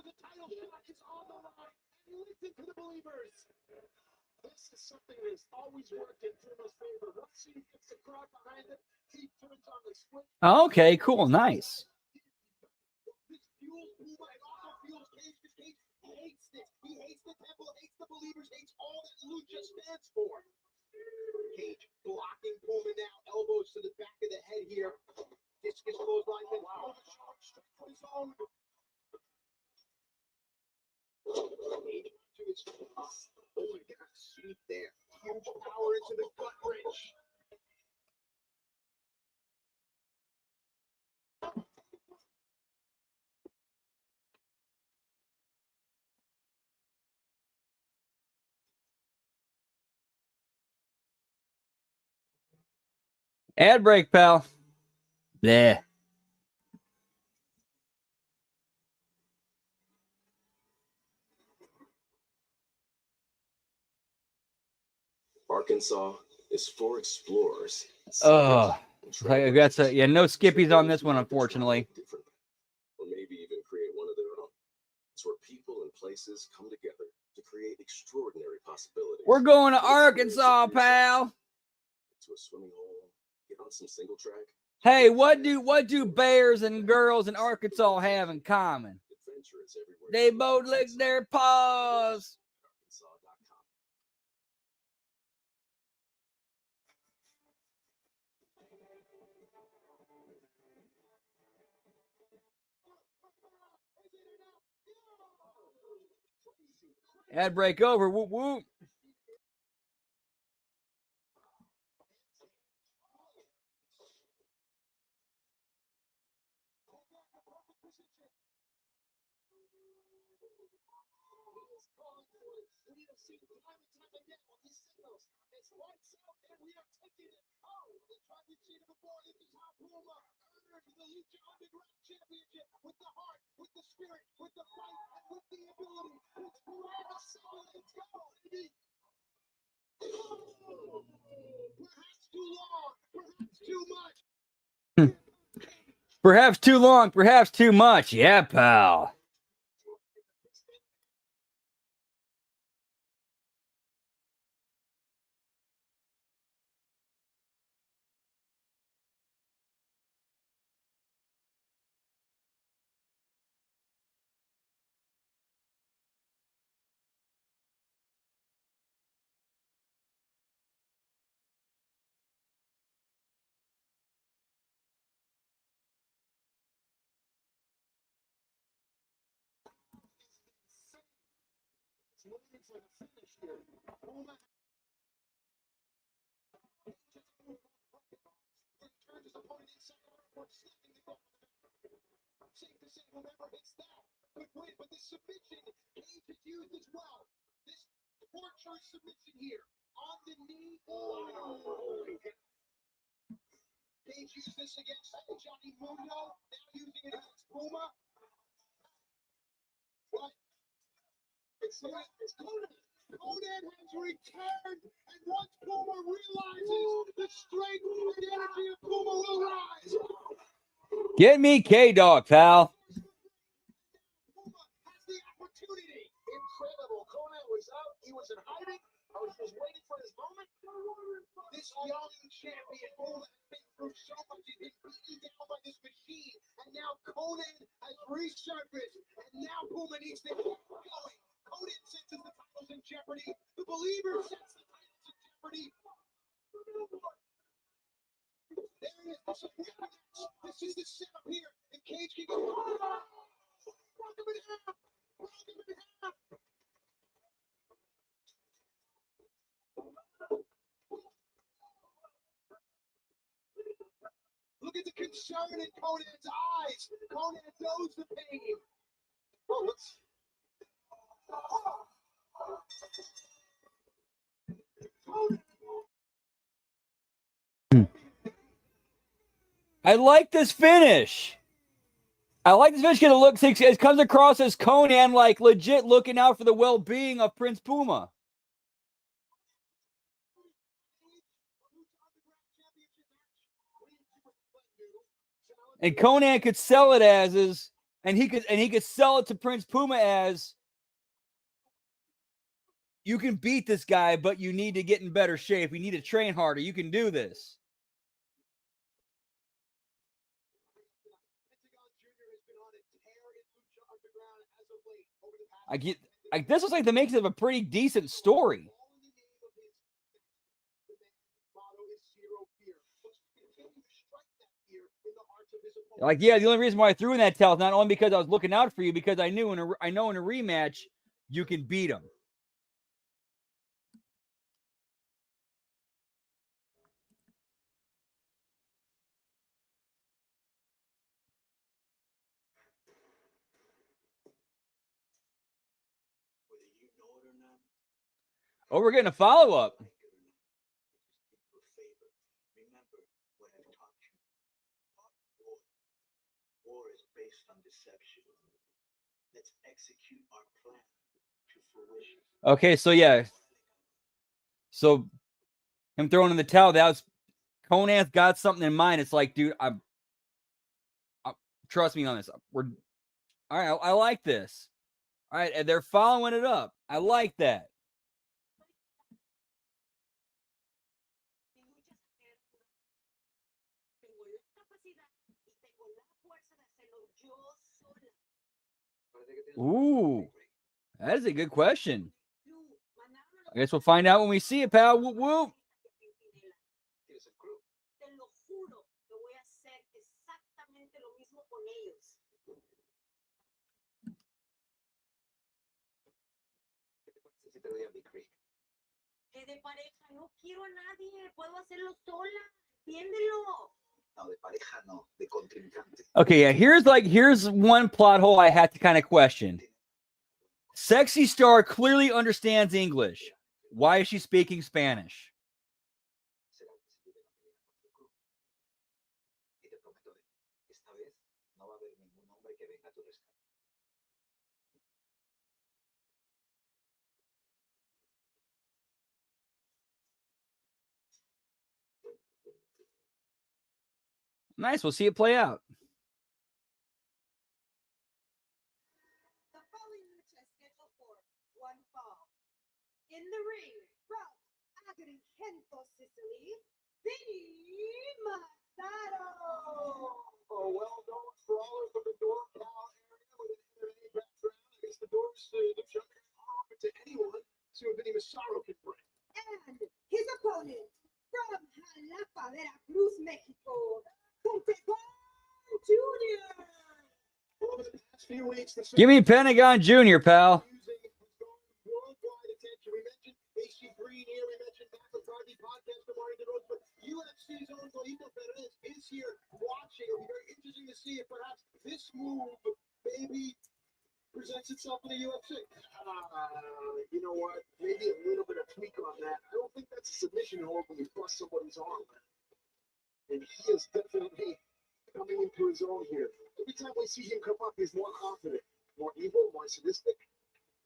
The title shot is on the line, and listen to the believers. This is something that has always worked in Puma's favor. Once he gets the crowd behind him, he turns on the switch. Okay, cool, nice. This fuels Puma and also fuels Cage. Because Cage hates this. He hates the temple, hates the believers, hates all that Lucha stands for. Cage blocking Puma now, elbows to the back of the head here. Discus clothesline, then wow. Straight for his own. Cage to his feet. Oh my God, sweep there. Huge power into the gut wrench. Ad break, pal. Bleh. Arkansas is for explorers. Oh, that's yeah, no skippies on this one, unfortunately. Or maybe even create one of their own. It's where people and places come together to create extraordinary possibilities. We're going to Arkansas, pal. To a swimming hole, get on some single track. Hey, what do bears and girls in Arkansas have in common? They both lick their paws. Ad break over. Whoop whoop. The Lucha Underground Championship with the heart, with the spirit, with the fight, and with the ability. It's perhaps too long, perhaps too much. Perhaps too long, perhaps too much. Yeah, pal. But this submission, Cage has used as well. This torture submission here on the knee. Cage used this against Johnny Mundo, now using it against Puma. But it's Conan. Conan has returned, and once Puma realizes the strength and energy of Puma will rise. Get me K-Dog, pal. Incredible. Conan was out. He was in hiding. I was just waiting for his moment. This young champion, Puma, has been through so much. He's been beaten down by this machine. And now Conan has resurfaced. And now Puma needs to keep going. Conan senses the titles in jeopardy. The believer sets the titles in jeopardy. There it is. This is the setup here. If Cage can get... Broke him in half. Broke him in half. Look at the concern in Conan's eyes. Conan knows the pain. Oh, let's... I like this finish. I like this finish because it comes across as Conan like legit looking out for the well-being of Prince Puma. And Conan could sell it as and he could sell it to Prince Puma as, you can beat this guy, but you need to get in better shape. You need to train harder. You can do this. This looks like the makings of a pretty decent story. Like, yeah, the only reason why I threw in that towel is not only because I was looking out for you, because I know in a rematch you can beat him. Oh, we're getting a follow-up. War is based on deception. Let's execute our plan to fruition. Okay, so yeah. So him throwing in the towel, that was Conan's got something in mind. It's like, dude, I trust me on this. We're all right. I like this. All right, and they're following it up. I like that. Ooh, that is a good question. I guess we'll find out when we see it, pal. Whoop, whoop. Big Creek. Que de pareja no quiero a nadie, puedo hacerlo sola, entiéndelo. No, de pareja no, de contrincante. Okay, yeah, here's one plot hole I had to kind of question. Sexy Star clearly understands English. Why is she speaking Spanish? Será que se lleve la pelea contra el club. Y te prometo, esta vez no va a haber ningún hombre que venga a tu rescate. Nice, we'll see it play out. The following lucha is scheduled for one fall. In the ring from Agrigento, Sicily, Vinny Massaro. A well-known brawler from the North Cal area with an MMA background. I guess the doors to the jungle are open to anyone. See what Vinny Massaro can bring. And his opponent from Jalapa, Veracruz, Mexico, Pentagon Jr. Over the past few weeks, the Give me Pentagon Jr., pal. music has gone worldwide attention. We mentioned AC Green here. We mentioned Back Friday podcast of Mario DeRose, but UFC's own Guido Perez is here watching. It'll be very interesting to see if perhaps this move maybe presents itself in the UFC. You know what? Maybe a little bit of tweak on that. I don't think that's a submission hold when you bust somebody's arm. And he is definitely coming into his own here. Every time we see him come up, he's more confident, more evil, more sadistic.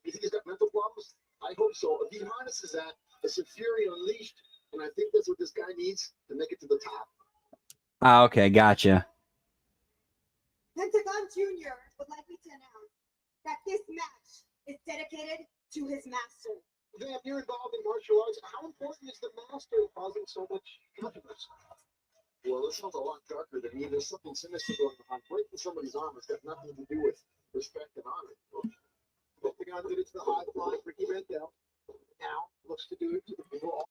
You think he's got mental problems? I hope so. If he harnesses that, it's a fury unleashed, and I think that's what this guy needs to make it to the top. Okay, gotcha. Pentagon Jr. would like me to announce that this match is dedicated to his master. Vamp, you're involved in martial arts. How important is the master causing so much controversy? Well, this sounds a lot darker than me. There's something sinister going on. Breaking somebody's arm has got nothing to do with respect and honor. Pentagon did it to the high flying Ricky Mandel. Now looks to do it to the people.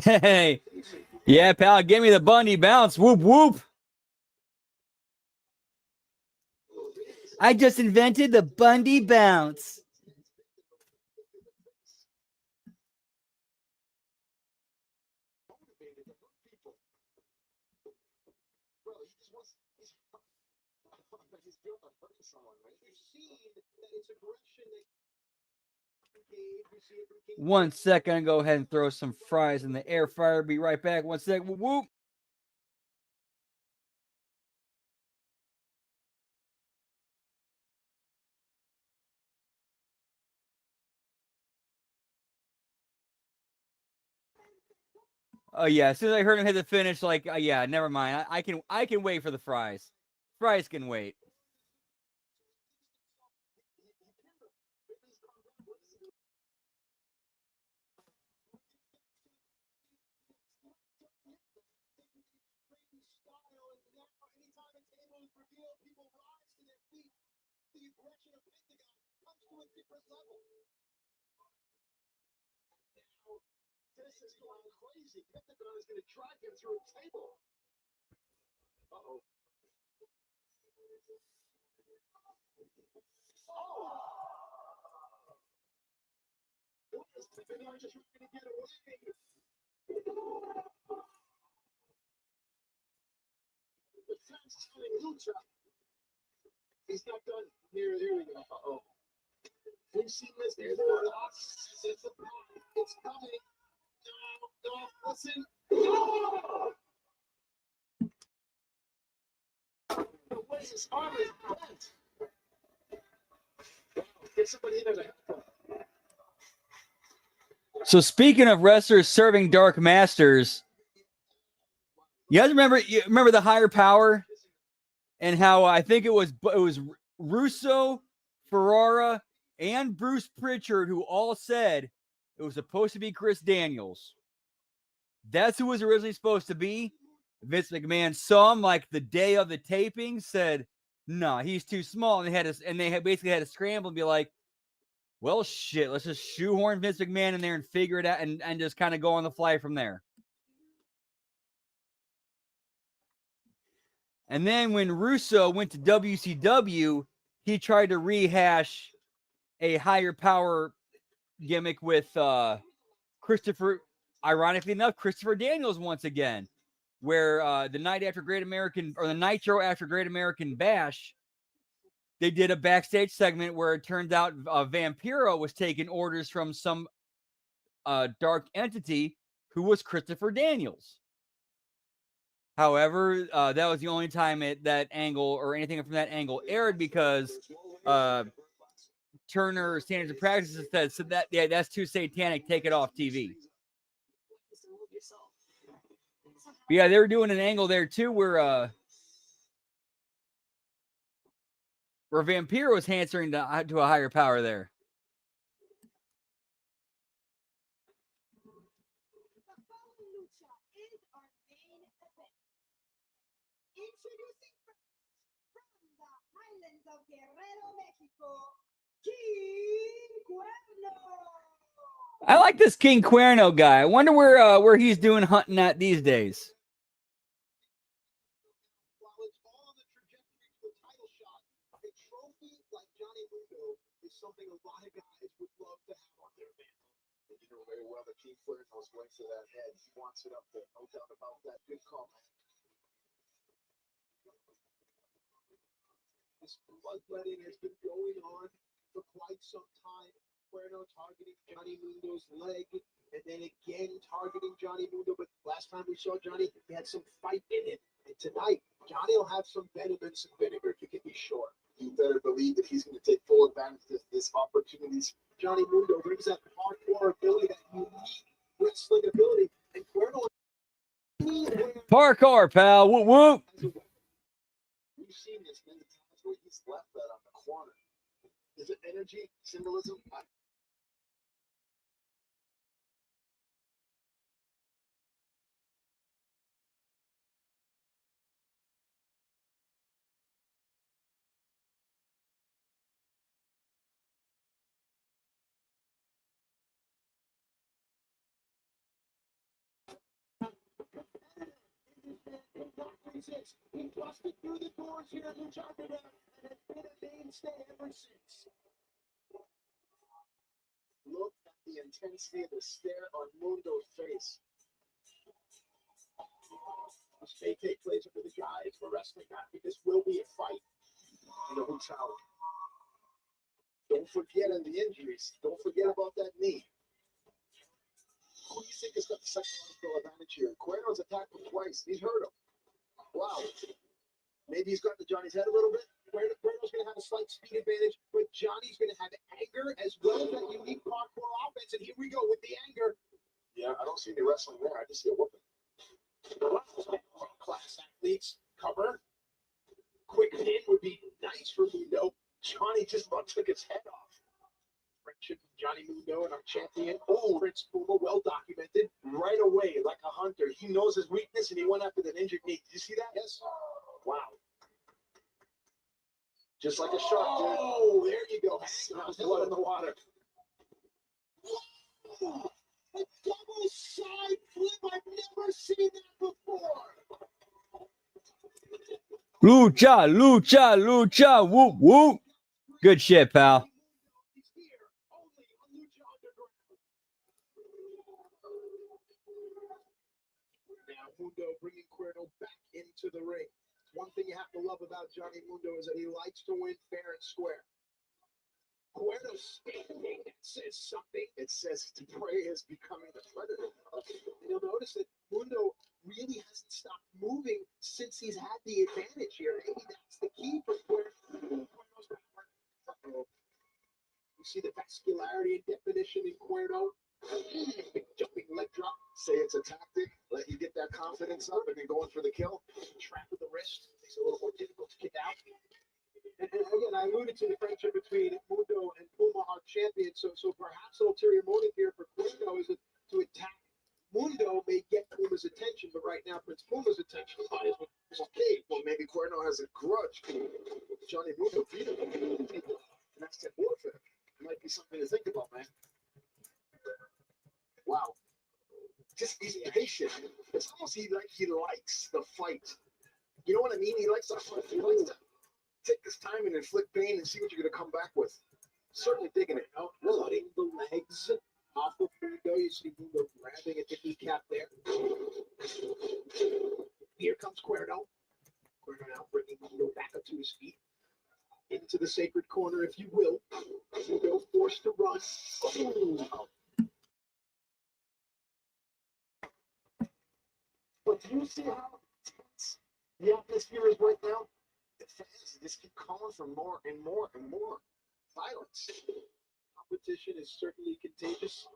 Hey, yeah, pal, give me the Bundy bounce. Whoop, whoop. I just invented the Bundy bounce. One second, I'll go ahead and throw some fries in the air fryer. Be right back. 1 sec. Whoop, whoop. Oh yeah, as soon as I heard him hit the finish, like yeah, never mind. I can wait for the fries. Fries can wait. This is going crazy. Pentagon is going to drag him through a table. Uh-oh. What is Pentagon just going to get away? The fans telling Lucha. He's not done. Here we go. Uh-oh. We've seen this before. It's coming. No, listen. No! The way his arm is bent. Get somebody in there to help him. So speaking of wrestlers serving Dark Masters, you guys remember the Higher Power and how I think it was Russo, Ferrara, and Bruce Pritchard who all said it was supposed to be Chris Daniels. That's who was originally supposed to be. Vince McMahon saw him like the day of the taping, said, "No, he's too small," and they basically had to scramble and be like, "Well, shit, let's just shoehorn Vince McMahon in there and figure it out and just kind of go on the fly from there." And then when Russo went to WCW, he tried to rehash a higher power gimmick with Christopher, ironically enough, Christopher Daniels once again, where the night after Great American, or the Nitro after Great American Bash, they did a backstage segment where it turns out Vampiro was taking orders from some dark entity who was Christopher Daniels. However, that was the only time that angle or anything from that angle aired because Turner Standards and Practices said, so that's too satanic, take it off TV. But yeah, they were doing an angle there too where Vampiro was answering to a higher power there. Introducing first from the highlands of Guerrero, Mexico, King Cuerno. I like this King Cuerno guy. I wonder where he's doing hunting at these days. While it's all on the trajectory to a title shot, a trophy like Johnny Mundo is something a lot of guys would love to have on their mantle. And you know very well that King Cuerno's went to that head. He wants it up there. No doubt about that. Good call, man. This bloodletting has been going on for quite some time. Cuerno targeting Johnny Mundo's leg, and then again targeting Johnny Mundo. But last time we saw Johnny, he had some fight in him. And tonight, Johnny will have some venom and some vinegar, you can be sure. You better believe that he's going to take full advantage of this opportunities. Johnny Mundo brings that hardcore ability, that unique wrestling ability, and Cuerno. Parkour, pal. Whoop whoop. We've seen this many times where he's left that on the corner. Is it energy, symbolism? He busted through the doors here at Lucha, and has been a mainstay ever since. Look at the intensity of the stare on Mundo's face. This may take place under the guise of a wrestling match. This will be a fight in the hotel. Don't forget on the injuries. Don't forget about that knee. Who do you think has got the psychological advantage here? Cuerno's attacked him twice. He's hurt him. Wow. Maybe he's gotten to Johnny's head a little bit. Cuerno's going to have a slight speed advantage, but Johnny's going to have anger as well as that unique parkour offense. And here we go with the anger. Yeah, I don't see any wrestling there. I just see a whooping. Class athletes cover. Quick pin would be nice for Mundo. Johnny just about took his head off. Friendship with Johnny Mundo and our champion. Oh, Prince Puma, well documented. Right away, like a hunter. He knows his weakness and he went after that injured knee. Did you see that? Yes. Wow. Just like a shark, dude. Oh, there you go. Smells blood in the water. Whoa! A double side flip. I've never seen that before. Lucha, lucha, lucha. Whoop whoop. Good shit, pal. Now Mundo bringing Cuerno back into the ring. One thing you have to love about Johnny Mundo is that he likes to win fair and square. Cuerno standing, that says something. It says to prey is becoming the predator. You'll notice that Mundo really hasn't stopped moving since he's had the advantage here. Maybe that's the key for Cuerno. You see the vascularity and definition in Cuerno. Big jumping leg drop. Say it's a tactic. Let you get that confidence up and then going for the kill. Trap with the wrist. Makes it a little more difficult to kick out. And again, I alluded to the friendship between Mundo and Puma, our champion. So perhaps an ulterior motive here for Cuerno is to attack. Mundo may get Puma's attention, but right now Prince Puma's attention is okay. Well, maybe Cuerno has a grudge. Johnny Mundo beat him. And that's that warfare. Might be something to think about, man. Wow. Just he's patient. It's almost like he likes the fight. You know what I mean? He likes to take his time and inflict pain and see what you're going to come back with. Certainly digging it. Out, cutting the legs off of Mundo. You see Mundo grabbing at the kneecap there. Here comes Cuerno. Cuerno now bringing Mundo back up to his feet. Into the sacred corner, if you will. Mundo forced to run. Oh. But do you see how tense the atmosphere is right now? The fans just keep calling for more and more and more violence. Competition is certainly contagious.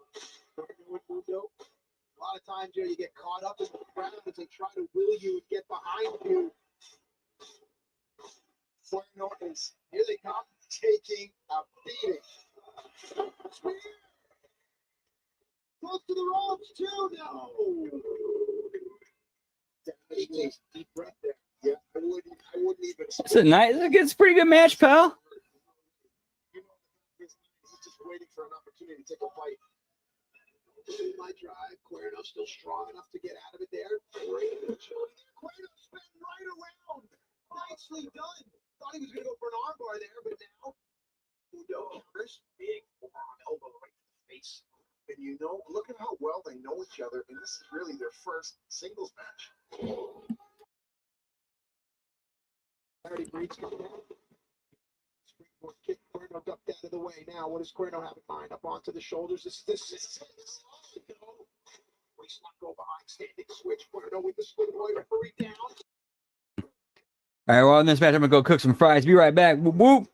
With Mundo. A lot of times, you get caught up in the crowd as they try to will you and get behind you. Cuerno is, here they come, taking a beating. Close to the ropes, too. No. He takes a deep breath there. Yeah, I wouldn't even. It's a nice. It's a pretty good match, pal. You know, he's just waiting for an opportunity to take a bite. My drive, Cuerno still strong enough to get out of it there. Cuerno spin right around. Nicely done. Thought he was going to go for an armbar there, but now Mundo counters. Big forearm elbow right to the face. And you know, look at how well they know each other, and this is really their first singles match. Already Breach coming out. Springboard kick, Cuerno ducked out of the way. Now, what does Cuerno have in mind? Up onto the shoulders. This is no. Waist lock go behind, standing switch. Cuerno with the split boy referee down. All right, well, in this match, I'm gonna go cook some fries. Be right back. Whoop whoop.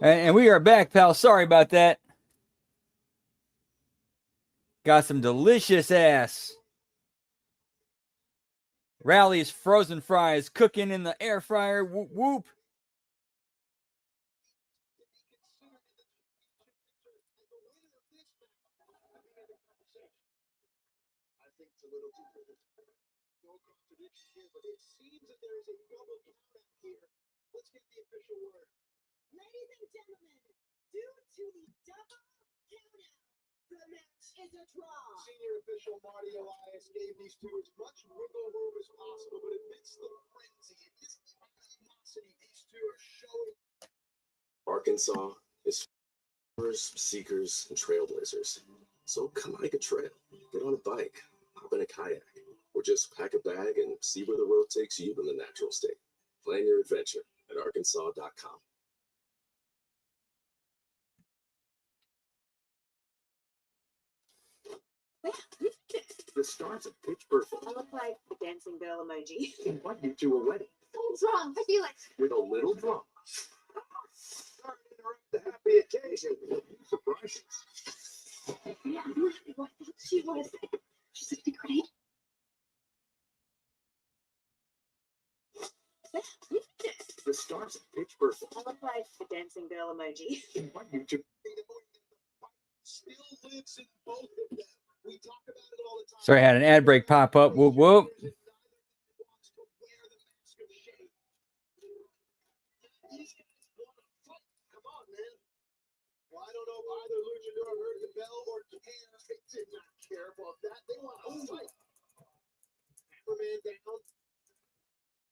And we are back, pal. Sorry about that. Got some delicious ass Rally's frozen fries cooking in the air fryer. Whoop, whoop. I think it's a little too early. No contradiction here, but it seems that there is a double count out here. Let's get the official word. Ladies and gentlemen, due to the double count-out, the match is a draw. Senior official Marty Elias gave these two as much wiggle room as possible, but amidst the frenzy, amidst the animosity these two are showing. Arkansas is farmers, seekers, and trailblazers. So come hike a trail, get on a bike, hop in a kayak, or just pack a bag and see where the road takes you in the natural state. Plan your adventure at arkansas.com. The stars of Pitch Perfect I look like the dancing girl emoji. invite you to a wedding Something's wrong. I feel it. with a little drama. Sorry to interrupt the happy occasion. Surprises. Yeah, I'm not who I thought she was. She's a secret. The stars of Pitch Perfect I look like the dancing girl emoji. invite you to. Still lives in both of them. We talk about it all the time. Sorry, I had an ad break pop up. Whoop, whoop. Come on, man. Well, I don't know if either luchador heard the bell or cares. They did not care about that. They want to fight. Hammerman down.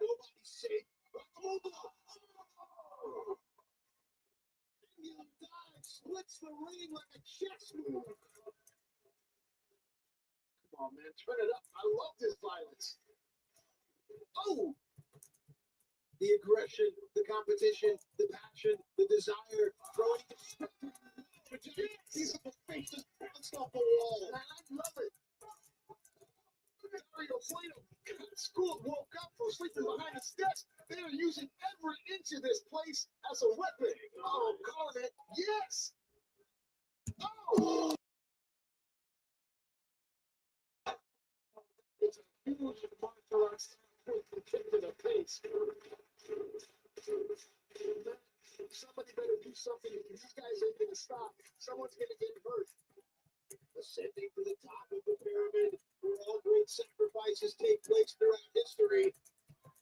Nobody's safe. Indian dive splits the ring like a chess move. Come on, man. Turn it up. I love this violence. Oh! The aggression, the competition, the passion, the desire, throwing he's a face just bounced off the wall. I love it. Mario Plato, school woke up from sleeping behind his desk. They are using every inch of this place as a weapon. Oh, calling it. Yes. Oh. It's a huge martial arts kick to the face. Somebody better do something. If these guys ain't going to stop, someone's going to get hurt. Ascending to the top of the pyramid, where all great sacrifices take place throughout history.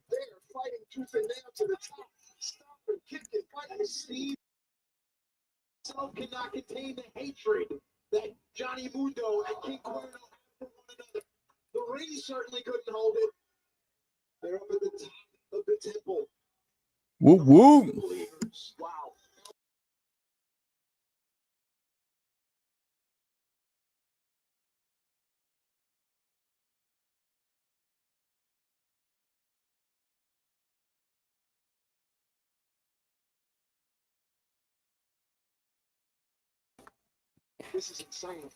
They are fighting tooth and nail to the top. Stomping, kicking, fighting. Steve himself cannot contain the hatred that Johnny Mundo and King Cuerno have for one another. The ring certainly couldn't hold it. They're up at the top of the temple. Whoop, whoop. Believers. Wow. This is insane.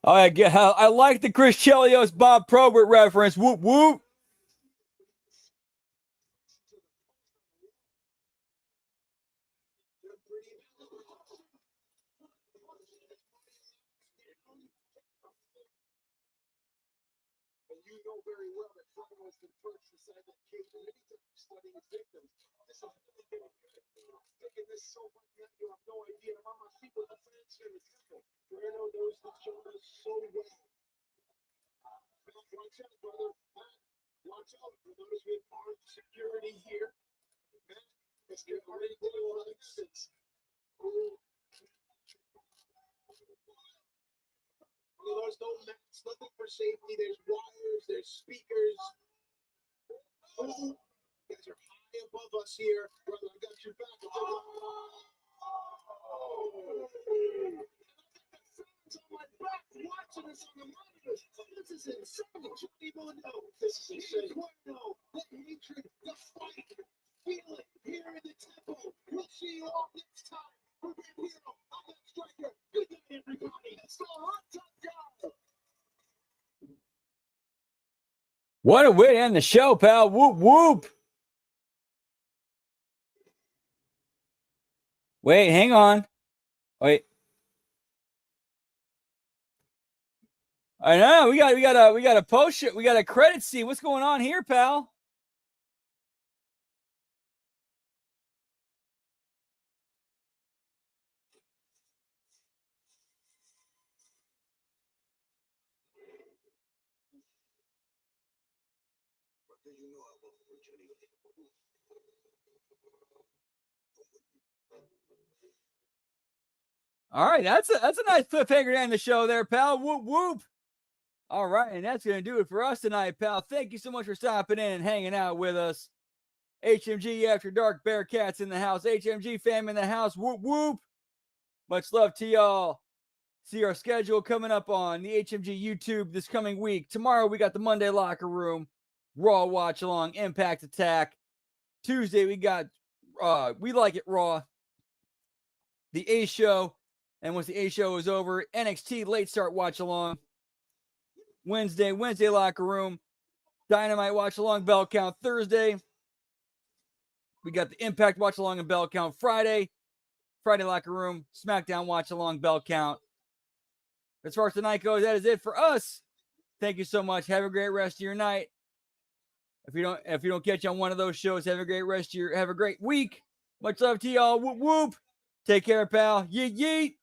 Oh, I like the Chris Chelios Bob Probert reference. Whoop, whoop. And you know very well that Frank was the first to say that kid many times studying his victims. This is really getting good. Taking this so much that you have no idea. I'm on my feet with the fans here in the temple. Moreno knows the shoulders so well. Watch out, brother. Watch out. Notice we have armed security here. It's already getting a lot of distance. There's no mats, nothing for safety. There's wires, there's speakers. Oh, you guys are high above us here. Brother, I got your back. Fans on my back watching us on the monitors. This is insane. Johnny Mundo. This is insane. Cuerno, the hatred, the fight. Feel it here in the temple. We'll see you all next time. For Big Hero, I'm the striker. Good night, everybody. It's the Hot Tub Guy. What a way to end the show, pal. Whoop, whoop. Wait, hang on. Wait. I know we got a post it. We got a credit scene. What's going on here, pal? All right, that's a nice cliffhanger to end the show there, pal. Whoop whoop. All right, and that's gonna do it for us tonight, pal. Thank you so much for stopping in and hanging out with us. HMG After Dark, Bearcats in the house. HMG fam in the house. Whoop whoop. Much love to y'all. See our schedule coming up on the HMG YouTube this coming week. Tomorrow we got the Monday Locker Room, Raw Watch Along, Impact Attack. Tuesday we got We Like It Raw, the A Show, and once the A Show is over, NXT Late Start Watch Along. Wednesday Locker Room, Dynamite Watch Along, Bell Count. Thursday we got the Impact Watch Along and Bell Count. Friday Locker Room, SmackDown Watch Along, Bell Count. As far as tonight goes, that is it for us. Thank you so much. Have a great rest of your night. If you don't catch on one of those shows, have a great week. Much love to y'all. Whoop whoop. Take care, pal. Yeet yeet.